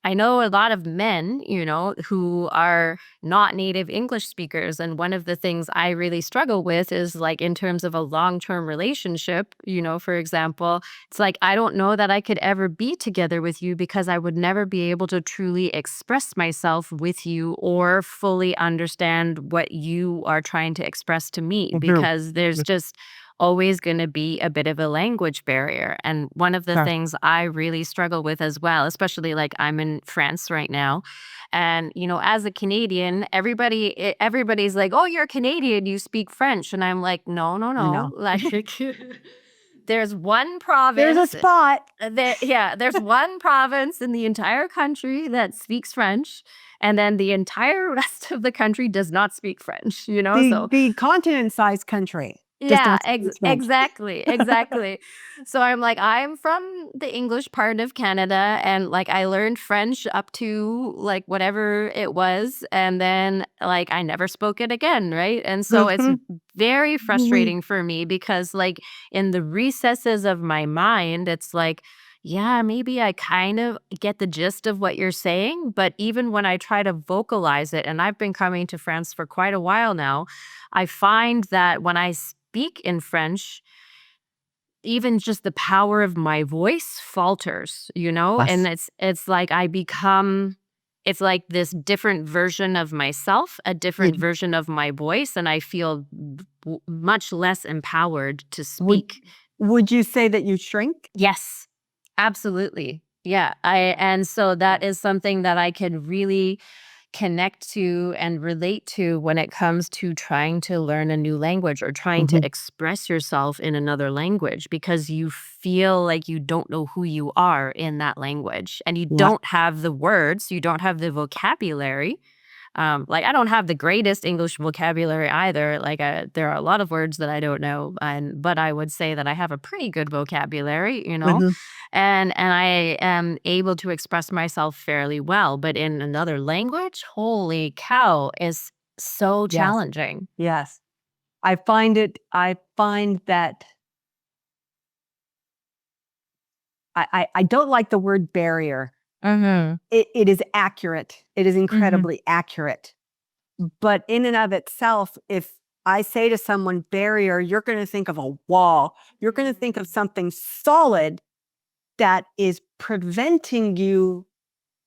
I know a lot of men, you know, who are not native English speakers. And one of the things I really struggle with is like in terms of a long term relationship, you know, for example, it's like I don't know that I could ever be together with you because I would never be able to truly express myself with you or fully understand what you are trying to express to me because there's just always going to be a bit of a language barrier. And one of the Sure. things I really struggle with as well, especially like I'm in France right now. And, you know, as a Canadian, everybody's like, oh, you're Canadian, you speak French. And I'm like, no, no, no. No. Like, there's one There's a province. spot. There's one province in the entire country that speaks French. And then the entire rest of the country does not speak French, you know? So The continent-sized country does yeah, not speak French. exactly, exactly. So I'm like, I'm from the English part of Canada, and like I learned French up to like whatever it was, and then like I never spoke it again, right? And so it's Mhm. very We frustrating for me because like in the recesses of my mind, it's like, yeah, maybe I kind of get the gist of what you're saying, but even when I try to vocalize it, and I've been coming to France for quite a while now, I find that when I speak in French, even just the power of my voice falters, you know? And Yes. it's like I become it's like this different version of myself, a different Would version of my voice, and I feel much less empowered to would speak. would you say that you shrink? Yes, absolutely. Yeah, I and so that is something that I can really connect to and relate to when it comes to trying to learn a new language or trying to express yourself in another language, because you feel like you don't know who you are in that language and you Yeah. don't have the words, you don't have the vocabulary. Like, I don't have the greatest English vocabulary either. Like, there are a lot of words that I don't know, but I would say that I have a pretty good vocabulary, Mhm. and I am able to express myself fairly well. But in another language, holy cow, is so Yes. challenging. Yes. I find that I don't like the word barrier. Mm-hmm. It is accurate. It is Mm-hmm. incredibly accurate. But in and of itself, if I say to someone barrier, you're going to think of a wall. You're going to think of something solid that is preventing you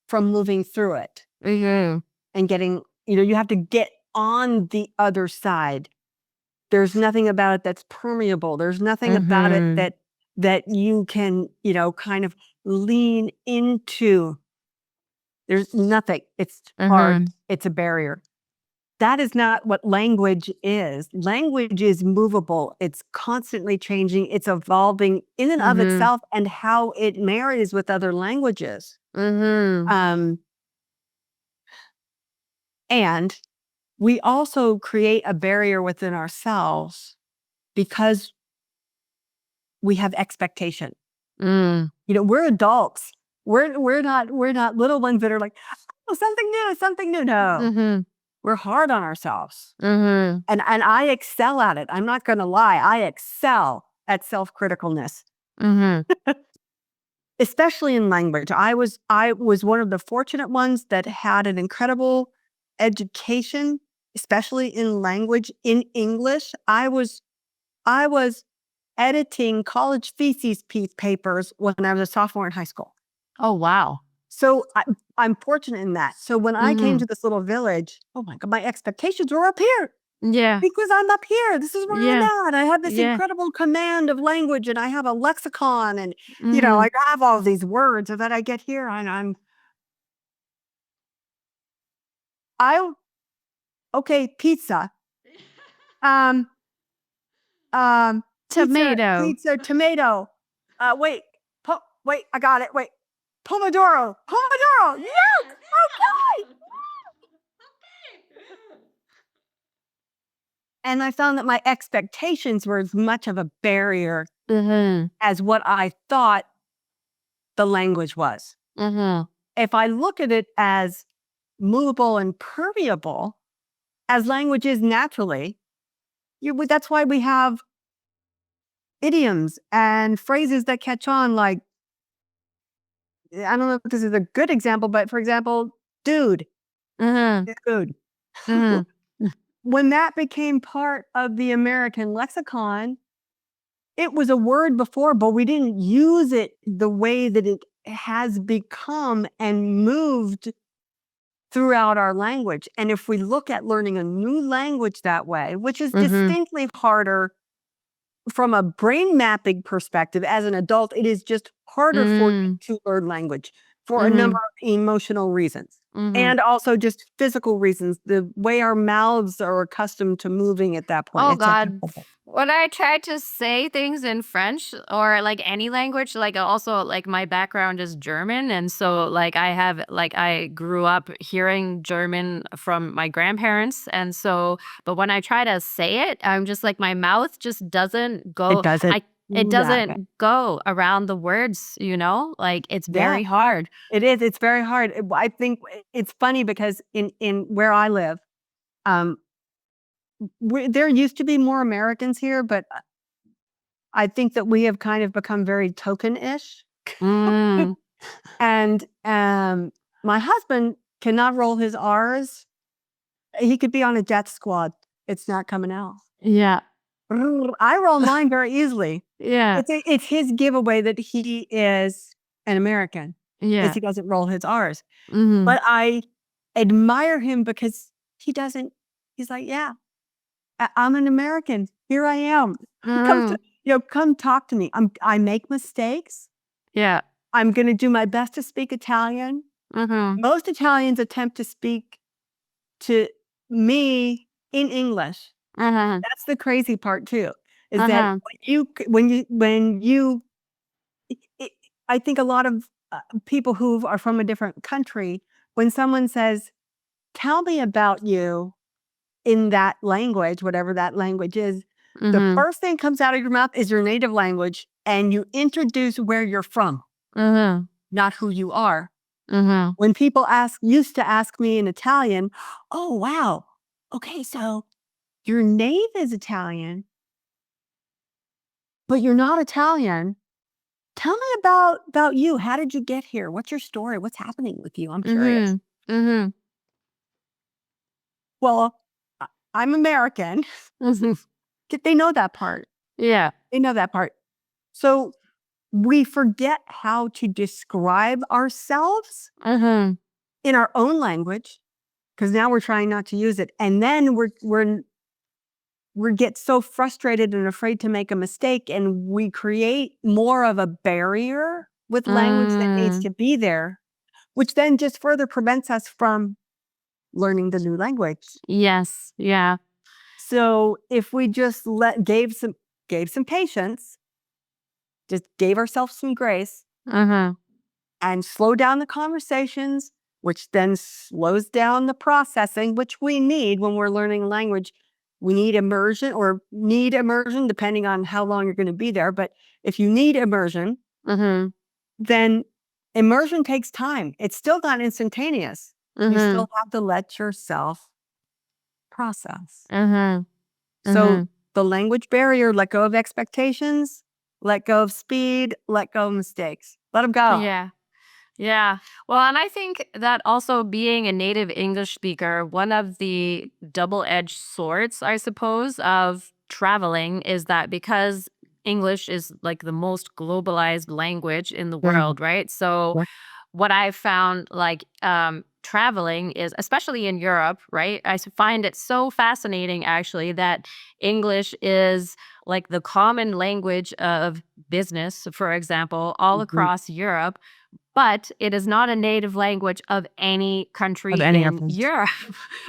from moving through it Mm-hmm. and getting, you have to get on the other side. There's nothing about it that's permeable. There's nothing about it Mm-hmm. that you can, kind of lean into. There's nothing. It's hard. Mm-hmm. It's a barrier. That is not what language is. Language is movable. It's constantly changing. It's evolving in and of Mm-hmm. itself and how it marries with other languages. Mm-hmm. Um, and we also create a barrier within ourselves because we have expectation. Mm. We're adults. We're not little ones that are like, oh, something new, something new. No, Mm-hmm. we're hard on ourselves. Mm-hmm. And I excel at it. I'm not going to lie. I excel at self-criticalness, Mm-hmm. especially in language. I was one of the fortunate ones that had an incredible education, especially in language, in English. I was editing college thesis papers when I was a sophomore in high school. Oh, wow. So I'm fortunate in that. So when I came Mm-hmm. to this little village, oh my God, my expectations were up here. Yeah. Because I'm up here. This is where I'm Yeah. at. I have this Yeah. incredible command of language and I have a lexicon and, Mm-hmm. I have all these words and then I get here and I, okay, pizza. Um, Tomato. pizza, tomato. Wait, wait, I got it. Wait, pomodoro. Yes. Okay. And I found that my expectations were as much of a barrier Mm-hmm. as what I thought the language was. Mm-hmm. If I look at it as movable and permeable, as language is naturally, that's why we have idioms and phrases that catch on. Like, I don't know if this is a good example, but for example, dude, Mm-hmm. dude. Mm-hmm. When that became part of the American lexicon, it was a word before, but we didn't use it the way that it has become and moved throughout our language. And if we look at learning a new language that way, which is Mm-hmm. distinctly harder from a brain mapping perspective as an adult, it is just harder for you Mm-hmm. to learn language for a Mm-hmm. number of emotional reasons. Mm-hmm. And also just physical reasons, the way our mouths are accustomed to moving at that point. Oh It's God. When I try to say things in French or like any language, like also like my background is German. And so I grew up hearing German from my grandparents. And so, but when I try to say it, I'm just like, my mouth just doesn't it go. doesn't It do that. doesn't go around the words, like it's Yeah, very hard. it is. It's very hard. I think it's funny because in where I live, um, there used to be more Americans here, but I think that we have kind of become very token-ish. Mm, And my husband cannot roll his R's. He could be on a death squad. It's not coming out. yeah. I roll mine very easily. Yeah. It's his giveaway that he is an American, is Yeah. he doesn't roll his R's. Mm-hmm. But I admire him because he doesn't. He's like, yeah, I'm an American. Here I am. Come Mm-hmm. to, come talk to me. I make mistakes. Yeah. I'm going to do my best to speak Italian. Mm-hmm. Most Italians attempt to speak to me in English. That's the crazy part too, is that when you I think a lot of people who are from a different country, when someone says, "Tell me about you," in that language, whatever that language is, the first thing comes out of your mouth is your native language, and you introduce where you're from, not who you are. When people used to ask me in Italian, "Oh, wow. Okay, so your name is Italian, but you're not Italian. Tell me about you. How did you get here? What's your story? What's happening with you? I'm curious." Well, I'm American. They know that part. Yeah. They know that part. So we forget how to describe ourselves in our own language, because now we're trying not to use it. And then we get so frustrated and afraid to make a mistake, and we create more of a barrier with language that needs to be there, which then just further prevents us from learning the new language. Yes. Yeah. So if we just gave some patience, just gave ourselves some grace, and slow down the conversations, which then slows down the processing, which we need when we're learning a language. We need immersion, depending on how long you're going to be there. But if you need immersion, then immersion takes time. It's still not instantaneous. You still have to let yourself process. So the language barrier, let go of expectations, let go of speed, let go of mistakes. Let them go. Yeah. Yeah. Well, and I think that also being a native English speaker, one of the double-edged swords, I suppose, of traveling is that because English is like the most globalized language in the world, right? So Right. what I found like traveling is, especially in Europe, right? Find it so fascinating actually that English is like the common language of business, for example, all across Europe, but it is not a native language of any country Of any in airplanes. Europe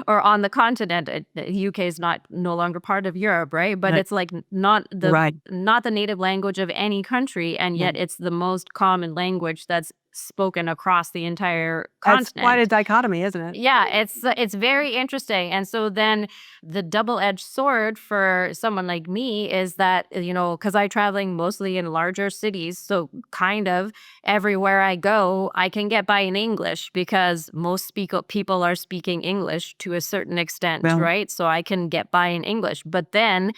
or on the continent. The UK is no longer part of Europe, right? But Right. it's like not Right. the native language of any country, and yet it's the most common language that's spoken across the entire That's quite a continent. dichotomy, isn't it? Yeah, it's very interesting. And so then the double-edged sword for someone like me is that, because I'm traveling mostly in larger cities, so kind of everywhere I go, I can get by in English because most people are speaking English to a certain extent, Well, right? So I can get by in English. But then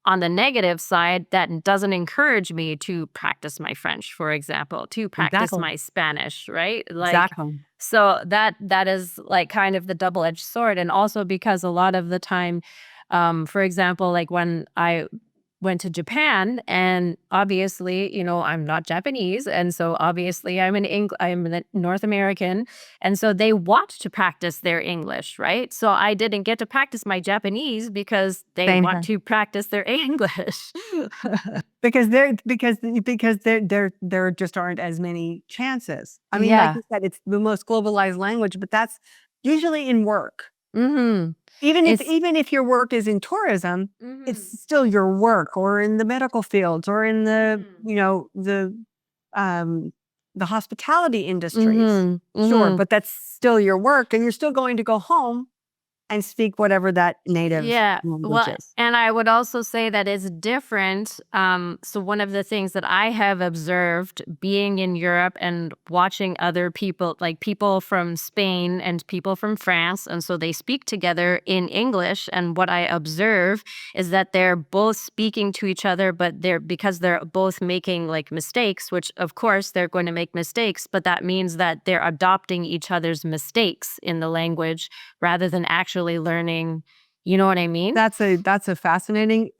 on the negative side, that doesn't encourage me to practice my French, for example, to practice exactly. my Spanish, right? Like, Exactly. so that is like kind of the double-edged sword. And also because a lot of the time, for example, like when I went to Japan, and obviously, I'm not Japanese, and so obviously I'm a North American, and so they want to practice their English, right? So I didn't get to practice my Japanese because they Same want thing. to practice their English. Because there just aren't as many chances. I mean, like Yeah. you said, it's the most globalized language, but that's usually in work. Mhm. It's Even if your work is in tourism, Mhm. it's still your work, or in the medical fields, or in Mhm. um the hospitality industries. Mhm. Sure, Mhm. but that's still your work, and you're still going to go home and speak whatever that native Yeah. language Well, is. and I would also say that it's different. So one of the things that I have observed being in Europe and watching other people, like people from Spain and people from France, and so they speak together in English. And what I observe is that they're both speaking to each other, but because they're both making like mistakes, which of course they're going to make mistakes, but that means that they're adopting each other's mistakes in the language rather than actually learning. You know what I mean? That's a fascinating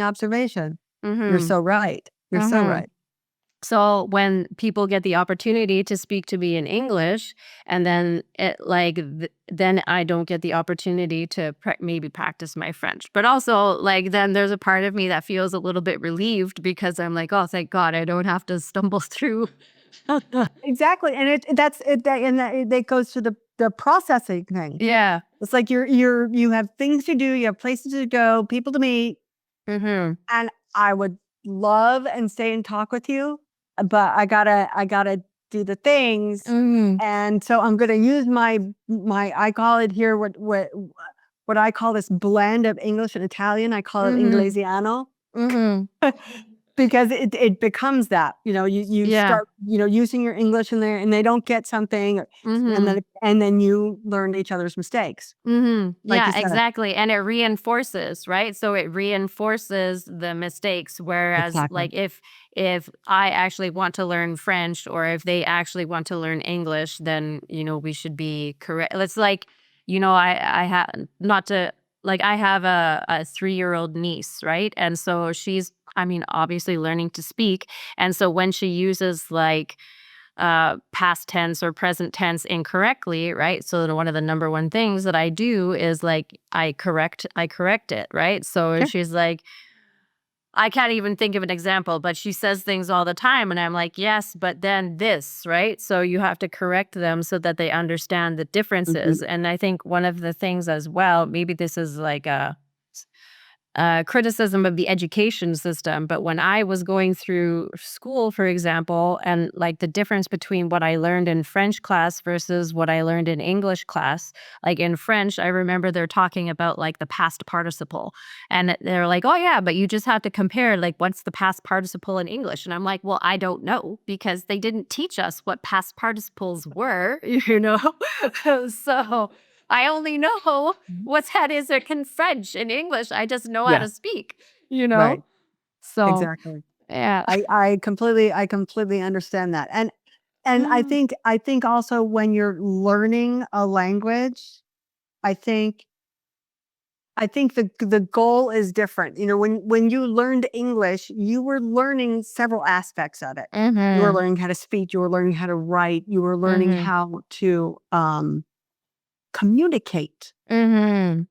observation. You're Mhm. so right. You're so Mhm. right. So when people get the opportunity to speak to me in English, and then then I don't get the opportunity to maybe practice my French. But also, like, then there's a part of me that feels a little bit relieved because I'm like, oh, thank God, I don't have to stumble through. Exactly, and it that's it that and that it goes to the processing thing. Yeah. It's like you have things to do, you have places to go, people to meet, Mm-hmm. and I would love and stay and talk with you, but I gotta do the things, Mm-hmm. and so I'm gonna use my I call it here what I call this blend of English and Italian. I call it Mm-hmm. Inglesiano. Mm-hmm. Because it becomes that, you Yeah. start, using your English in there and they don't get something, Mm-hmm. and then you learn each other's mistakes, Mm-hmm. like you Yeah, said. exactly. And it reinforces, right? So it reinforces the mistakes. Whereas Exactly. like if I actually want to learn French or if they actually want to learn English, then we should be correct. It's like, I have not to like I have a 3-year-old niece, right? And so she's obviously learning to speak. And so when she uses like past tense or present tense incorrectly, right? So one of the number one things that I do is like I correct it, right? So Sure. she's like, I can't even think of an example, but she says things all the time and I'm like, yes, but then this, right? So you have to correct them so that they understand the differences. Mhm. And I think one of the things as well, maybe this is like a criticism of the education system. But when I was going through school, for example, and like the difference between what I learned in French class versus what I learned in English class, like in French, I remember they're talking about like the past participle. And they're like, oh, yeah, but you just have to compare like what's the past participle in English. And I'm like, well, I don't know because they didn't teach us what past participles were, so I only know Mhm. what's that is in French and English. I just know how to Yes. speak, you know? Right. So, Exactly. yeah. I completely understand that. And Mm, I think also when you're learning a language, I think the goal is different. When you learned English, you were learning several aspects of it. You were mhm, learning how to speak, you were learning how to write, you were learning mhm, how to communicate. mhm,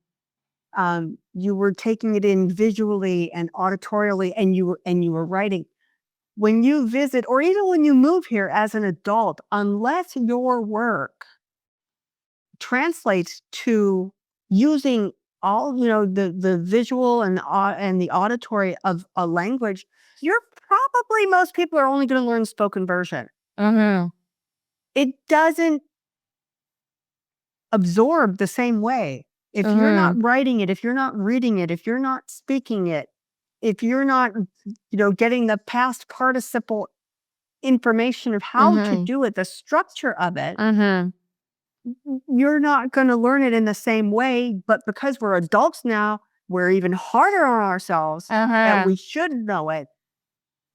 You were taking it in visually and auditorially, and you were writing. When you visit, or even when you move here as an adult, unless your work translates to using all the visual and the auditory of a language, you're probably most people are only going to learn spoken version. mhm, It doesn't absorb the same way. If you're not mhm, writing it, if you're not reading it, if you're not speaking it, if you're not getting the past participle information of how to mhm, do it, the structure of it, mhm, you're not going to learn it in the same way. But because we're adults now, we're even harder on ourselves that we uh-huh. should know it,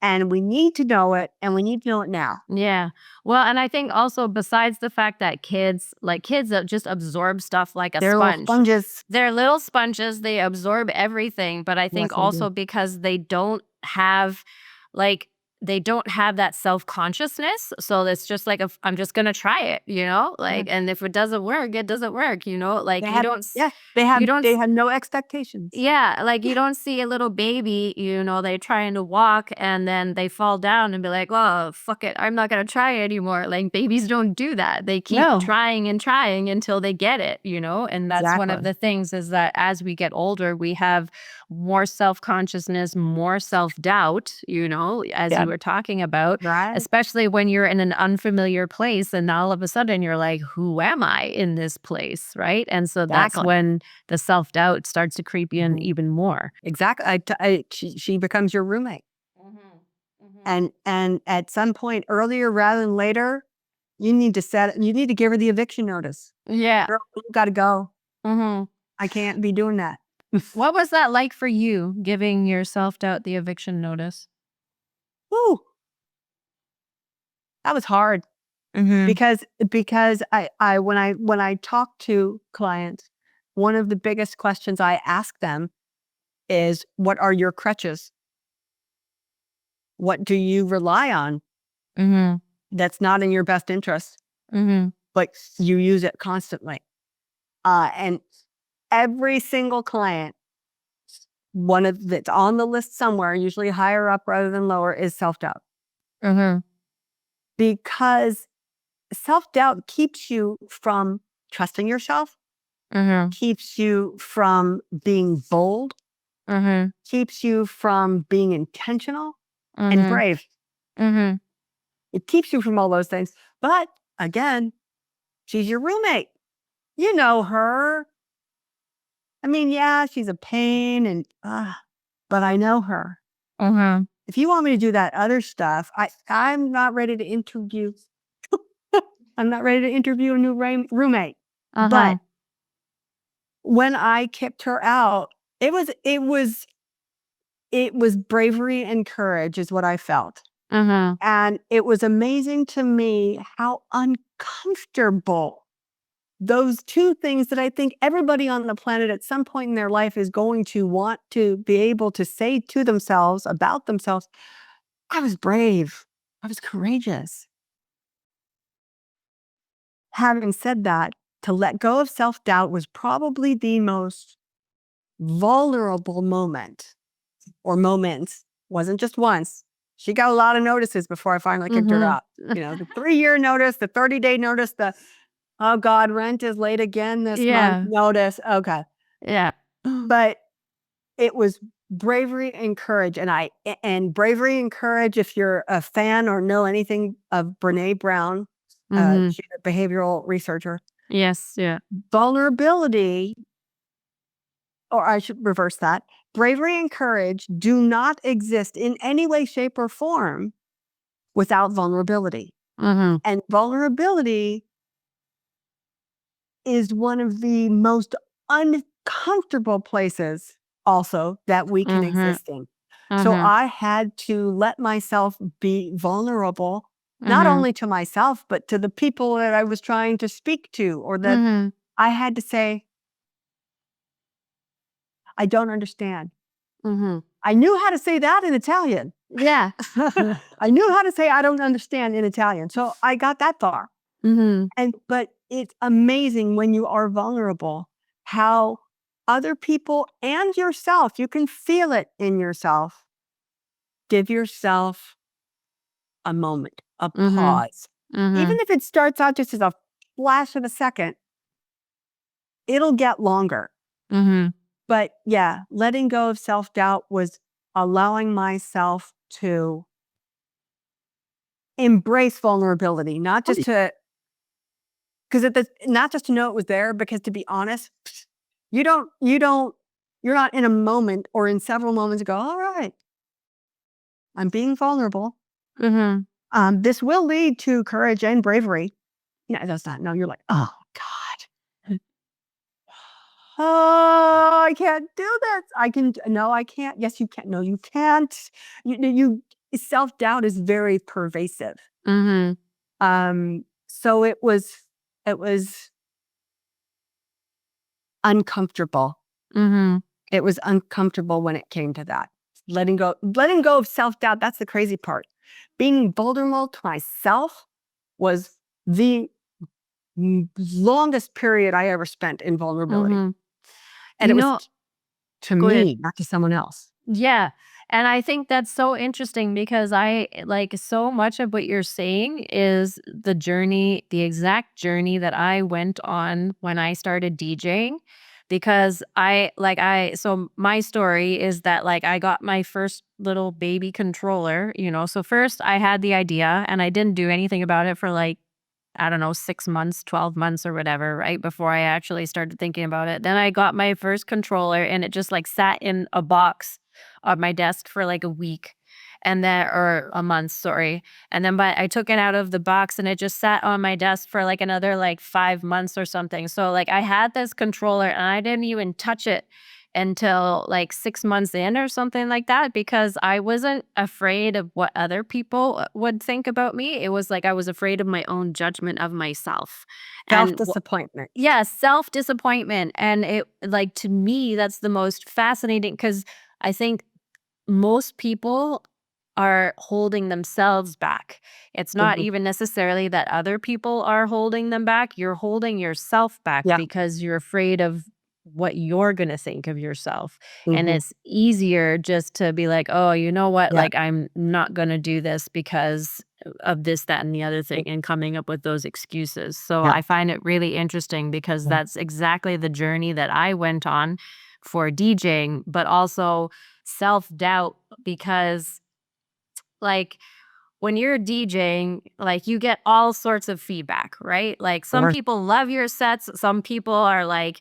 and we need to know it, and we need to know it now. Yeah. Well, and I think also besides the fact that kids that just absorb stuff like a They're little sponge. sponges. They're little sponges, they absorb everything, but I think Yes, they also do. because like they don't have that self-consciousness. So it's just like I'm just going to try it, Yeah. Like and if it doesn't work, it doesn't work, They Like have, yeah, you don't they have no expectations. yeah, like you don't see a little baby, they're trying to walk and then they fall down and be like, oh, fuck it, I'm not going to try anymore. Like babies don't do that. They keep No, trying and trying until they get it, And that's one of exactly. the things is that as we get older, we have more self consciousness, more self doubt, as Yeah. you were talking about, Right. especially when you're in an unfamiliar place and all of a sudden you're like, who am I in this place? Right. And so that's Exactly. when the self-doubt starts to creep in Mhm. even more. Exactly. She becomes your roommate. Mhm. Mhm. And at some point earlier rather than later, you need to give her the eviction notice. Yeah. Girl, you gotta go. Mhm. I can't be doing that. What was that like for you, giving your self-doubt the eviction notice? Woo, that was hard Mhm. because I when I talk to clients, one of the biggest questions I ask them is, "What are your crutches? What do you rely on Mhm. that's not in your best interest, Mhm. but you use it constantly?" And every single client, one of that's on the list somewhere, usually higher up rather than lower, is self-doubt. Mhm. Because self-doubt keeps you from trusting yourself, Mhm. keeps you from being bold, Mhm. keeps you from being intentional and Mhm. brave. Mhm. It keeps you from all those things. But again, she's your roommate. You know her. I mean, yeah, she's a pain but I know her. Mhm. If you want me to do that other stuff, I'm not ready to interview. I'm not ready to interview a new roommate. But Uh-huh. when I kicked her out, it was bravery and courage is what I felt. Mhm. And it was amazing to me how uncomfortable those two things that I think everybody on the planet at some point in their life is going to want to be able to say to themselves about themselves. I was brave. I was courageous. Having said that, to let go of self-doubt was probably the most vulnerable moment or moments. Wasn't just once. She got a lot of notices before I finally kicked her Mhm. out. The 3-year notice, the 30-day notice, oh God, rent is late again this month Yeah. notice. Okay. Yeah. But it was bravery and courage. And bravery and courage, if you're a fan or know anything of Brene Brown, Mhm. she's a behavioral researcher, Yes, yeah. vulnerability, or I should reverse that, bravery and courage do not exist in any way, shape, or form without vulnerability. Mhm. And vulnerability is one of the most uncomfortable places also that we can Mhm. exist in. So Mhm. I had to let myself be vulnerable, not Mhm. only to myself, but to the people that I was trying to speak to, or that Mhm. I had to say, I don't understand. Mhm. I knew how to say that in Italian. Yeah. I knew how to say I don't understand in Italian. So I got that far. Mhm. But it's amazing when you are vulnerable how other people and yourself, you can feel it in yourself. Give yourself a moment, a Mhm. pause. Even Mhm. if it starts out just as a flash of a second, it'll get longer. Mhm. But yeah, letting go of self-doubt was allowing myself to embrace vulnerability, not just to not just to know it was there, because to be honest, you're not in a moment or in several moments to go, all right, I'm being vulnerable. Mhm. This will lead to courage and bravery. Yeah, that's not, no, you're like, oh God. Oh, I can't do this. No, I can't. Yes, you can. No, you can't. Self-doubt is very pervasive. Mhm. So it was uncomfortable. Mhm. It was uncomfortable when it came to that. Letting go of self-doubt, that's the crazy part. Being vulnerable to myself was the longest period I ever spent in vulnerability. Mhm. And You it was know, to go ahead. me, not to someone else. Yeah. And I think that's so interesting because I like so much of what you're saying is the journey, the exact journey that I went on when I started DJing. Because so my story is that like I got my first little baby controller, So first I had the idea and I didn't do anything about it for like I don't know, 6 months, 12 months or whatever, right? Before I actually started thinking about it. Then I got my first controller and it just like sat in a box on my desk for like a week and then, or a month, sorry. And then, but I took it out of the box and it just sat on my desk for like another like 5 months or something. So like I had this controller and I didn't even touch it until like 6 months in or something like that because I wasn't afraid of what other people would think about me. It was like I was afraid of my own judgment of myself. And Self-disappointment. yeah, self disappointment. And it like to me, that's the most fascinating because I think most people are holding themselves back. It's not Mhm. even necessarily that other people are holding them back. You're holding yourself back Yeah. because you're afraid of what you're going to think of yourself. And Mhm. it's easier just to be like, oh, you know what? Yeah. Like, I'm not going to do this because of this, that, and the other thing, and coming up with those excuses. So Yeah. I find it really interesting because that's exactly the journey that I went on for DJing, but also self-doubt because like when you're DJing, like you get all sorts of feedback, right? Like some Or people love your sets, some people are like,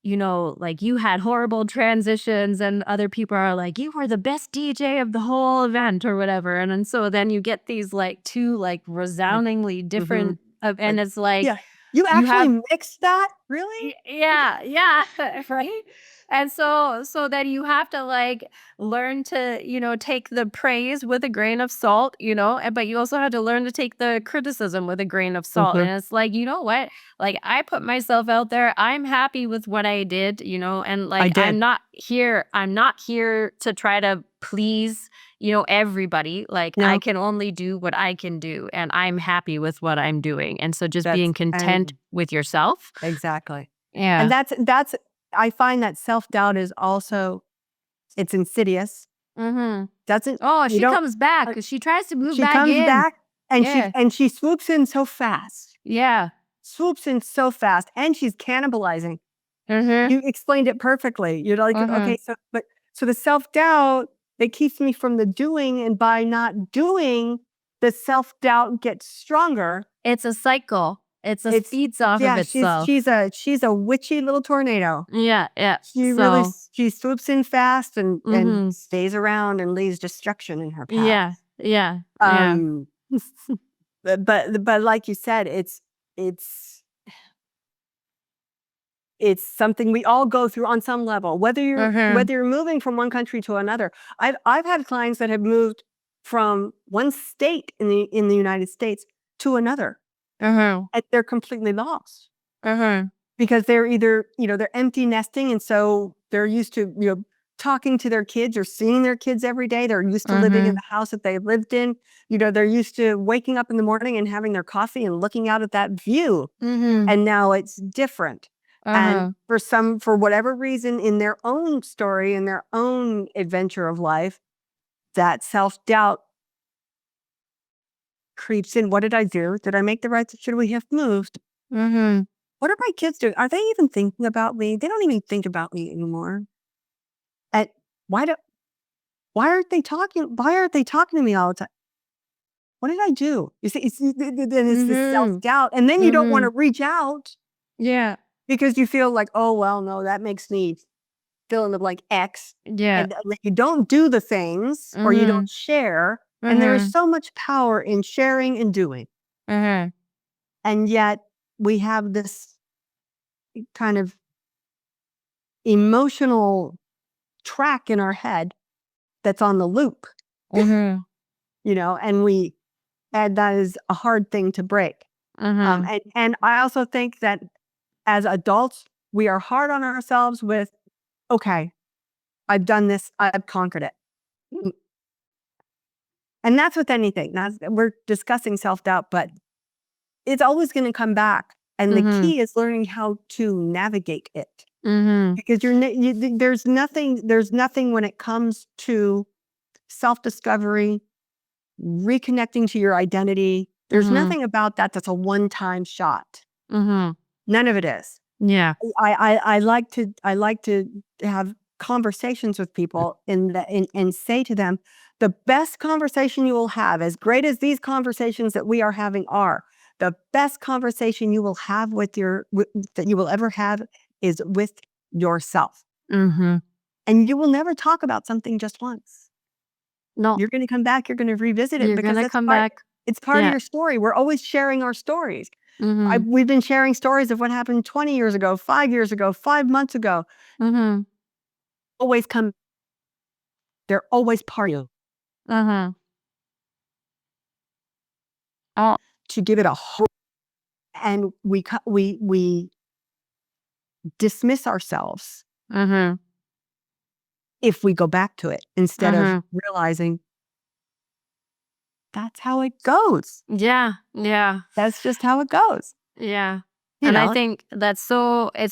like you had horrible transitions, and other people are like, you were the best DJ of the whole event or whatever. And so then you get these like two like like, resoundingly different, and like, it's like yeah, you you actually have mixed that? Really? yeah, right? And so then you have to like learn to, take the praise with a grain of salt, but you also have to learn to take the criticism with a grain of salt. Mhm. And it's like, you know what? Like I put myself out there. I'm happy with what I did, and I like did. I'm not here to try to please, everybody. Like I No, can only do what I can do, and I'm happy with what I'm doing. And so just that's being content and with yourself. exactly. And Yeah. that's I find that self-doubt is also it's insidious. Mhm. Doesn't Oh, you she don't comes back uh, 'cause she tries to move she back comes in. back and Yeah. she swoops in so fast. Yeah. Swoops in so fast and she's cannibalizing. Mhm. You explained it perfectly. You're like, Mhm. okay, so the self-doubt that keeps me from the doing, and by not doing, the self-doubt gets stronger. It's a cycle. It It's feeds off of yeah, itself. she's a witchy little tornado. Yeah, yeah. She really So, she swoops in fast and mhm. stays around and leaves destruction in her path. Yeah. Yeah. Yeah. Um, but like you said, it's it's something we all go through on some level, Mhm. whether you're moving from one country to another. I've had clients that have moved from one state in the United States to another, Mhm. and they're completely lost Mhm. because they're either, they're empty nesting, and so they're used to, talking to their kids or seeing their kids every day. They're used to living in Mhm. the house that they lived in. They're used to waking up in the morning and having their coffee and looking out at that view. Mhm. And now it's different. And Uh-huh. for whatever reason, in their own story, in their own adventure of life, that self-doubt creeps in. What did I do? Did I make the right? Should we have moved? Mhm. What are my kids doing? Are they even thinking about me? They don't even think about me anymore. And why do why aren't they talking? Why aren't they talking to me all the time? What did I do? You see, then it's this Mhm. self-doubt. And then you don't want to Mhm. reach out Yeah. because you feel like, oh well, no, that makes me fill in the blank X, Yeah. and you don't do the things or you don't Mhm. share. And there is Mhm. so much power in sharing and doing. Mhm. And yet we have this kind of emotional track in our head that's on the loop, Mhm. and that is a hard thing to break. Mhm. And I also think that as adults, we are hard on ourselves with, okay, I've done this, I've conquered it. And that's with anything. We're discussing self-doubt, but it's always going to come back. And the Mhm. key is learning how to navigate it. Mhm. Because there's nothing when it comes to self-discovery, reconnecting to your identity. There's Mhm. nothing about that that's a one-time shot. Mhm. None of it is. Yeah. I like to have conversations with people and say to them, the best conversation you will have, as great as these conversations that we are having are, the best conversation you will have that you will ever have is with yourself. Mhm. And you will never talk about something just once. No, You're going to come back, you're going to revisit it you're because gonna come back. it's part of Yeah. your story. We're always sharing our stories. Mhm. We've been sharing stories of what happened 20 years ago, 5 years ago, 5 months ago. Mhm. Always come They're always part of you. Mhm. Oh. To give it a whole, and we dismiss ourselves Mhm. if we go back to it instead of Mhm. realizing that's how it goes. Yeah. Yeah. That's just how it goes. Yeah. And I think it's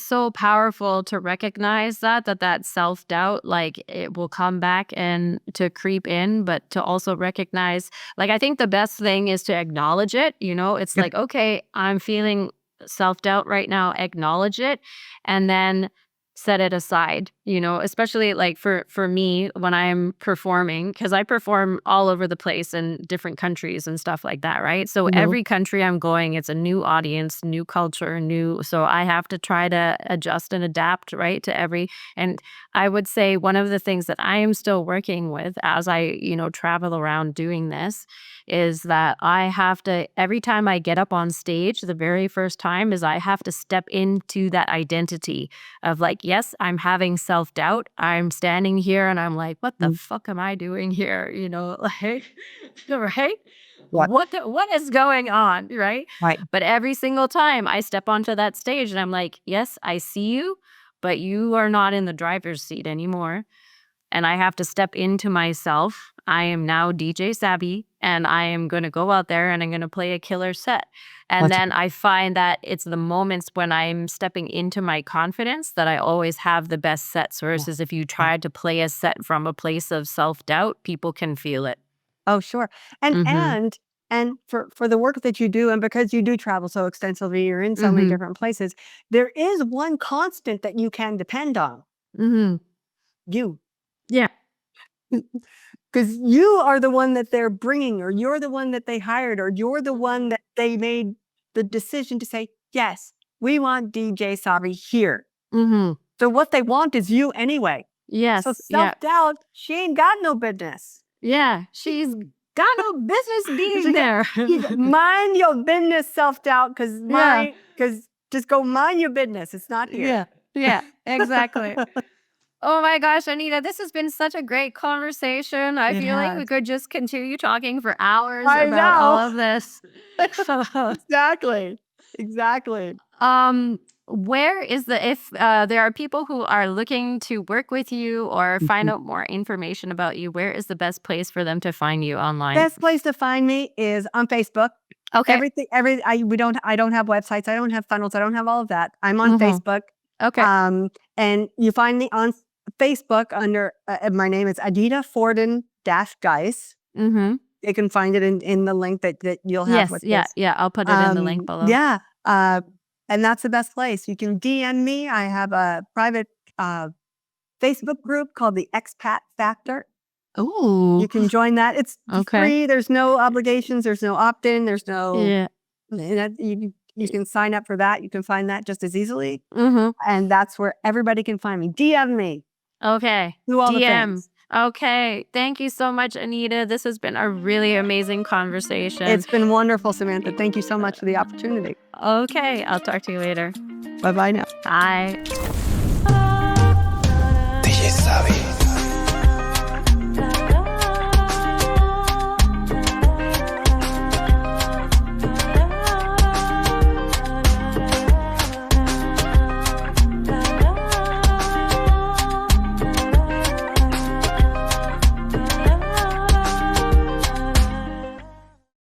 so powerful to recognize that self-doubt, like it will come back and to creep in, but to also recognize, like, I think the best thing is to acknowledge it. It's Yep. like, okay, I'm feeling self-doubt right now, acknowledge it, and then set it aside, especially like for me when I'm performing, because I perform all over the place in different countries and stuff like that, right? So Mhm. every country I'm going, it's a new audience, new culture, so I have to try to adjust and adapt, right, to every. And I would say one of the things that I am still working with as I, travel around doing this, is that I have to, every time I get up on stage, the very first time is I have to step into that identity of like, yes, I'm having self-doubt. I'm standing here and I'm like, what the Mm. fuck am I doing here? Like, right? What? What is going on? Right. Right. But every single time I step onto that stage and I'm like, yes, I see you, but you are not in the driver's seat anymore. And I have to step into myself. I am now DJ savvy and I am going to go out there and I'm going to play a killer set. And That's then I find that it's the moments when I'm stepping into my confidence that I always have the best sets, yeah. versus if you Yeah. try to play a set from a place of self-doubt, people can feel it. Oh, sure. And Mhm. and and for the work that you do, and because you do travel so extensively, you're in so many Mhm. different places, there is one constant that you can depend on. Mhm. You. Yeah. Because you are the one that they're bringing, or you're the one that they hired, or you're the one that they made the decision to say, yes, we want DJ Sabi here. Mhm. So what they want is you anyway. So Yes. Yeah. self-doubt, she ain't got no business. Yeah. She's got no business being She got, there. mind your business, self-doubt, Yeah. because just go mind your business. It's not here. Yeah. Yeah. Exactly. Oh my gosh, Anita, this has been such a great conversation. I It feel like we has. could just continue talking for hours I about all know. of this. Exactly. Exactly. Where is if there are people who are looking to work with you or find out more information about you, where is the best place for them to find you online? Best place to find me is on Facebook. Okay. Everything, I don't have websites. I don't have funnels. I don't have all of that. I'm on Mm-hmm. Facebook. Okay. And you find me on Facebook under my name is Anita Fordin Geis. Mm-hmm. You can find it in the link that you'll have Yes. with Yeah. this. Yeah. I'll put it in the link below. Yeah. And that's the best place. You can DM me. I have a private Facebook group called the Expat Factor. Ooh. You can join that. It's Okay. free. There's no obligations. There's no opt-in. There's no, Yeah. you can sign up for that. You can find that just as easily. Mm-hmm. And that's where everybody can find me. DM me. Okay. Do all the DM. things. Okay. Thank you so much, Anita. This has been a really amazing conversation. It's been wonderful, Samantha. Thank you so much for the opportunity. Okay. I'll talk to you later. Bye-bye now. Bye. DJ Savvy.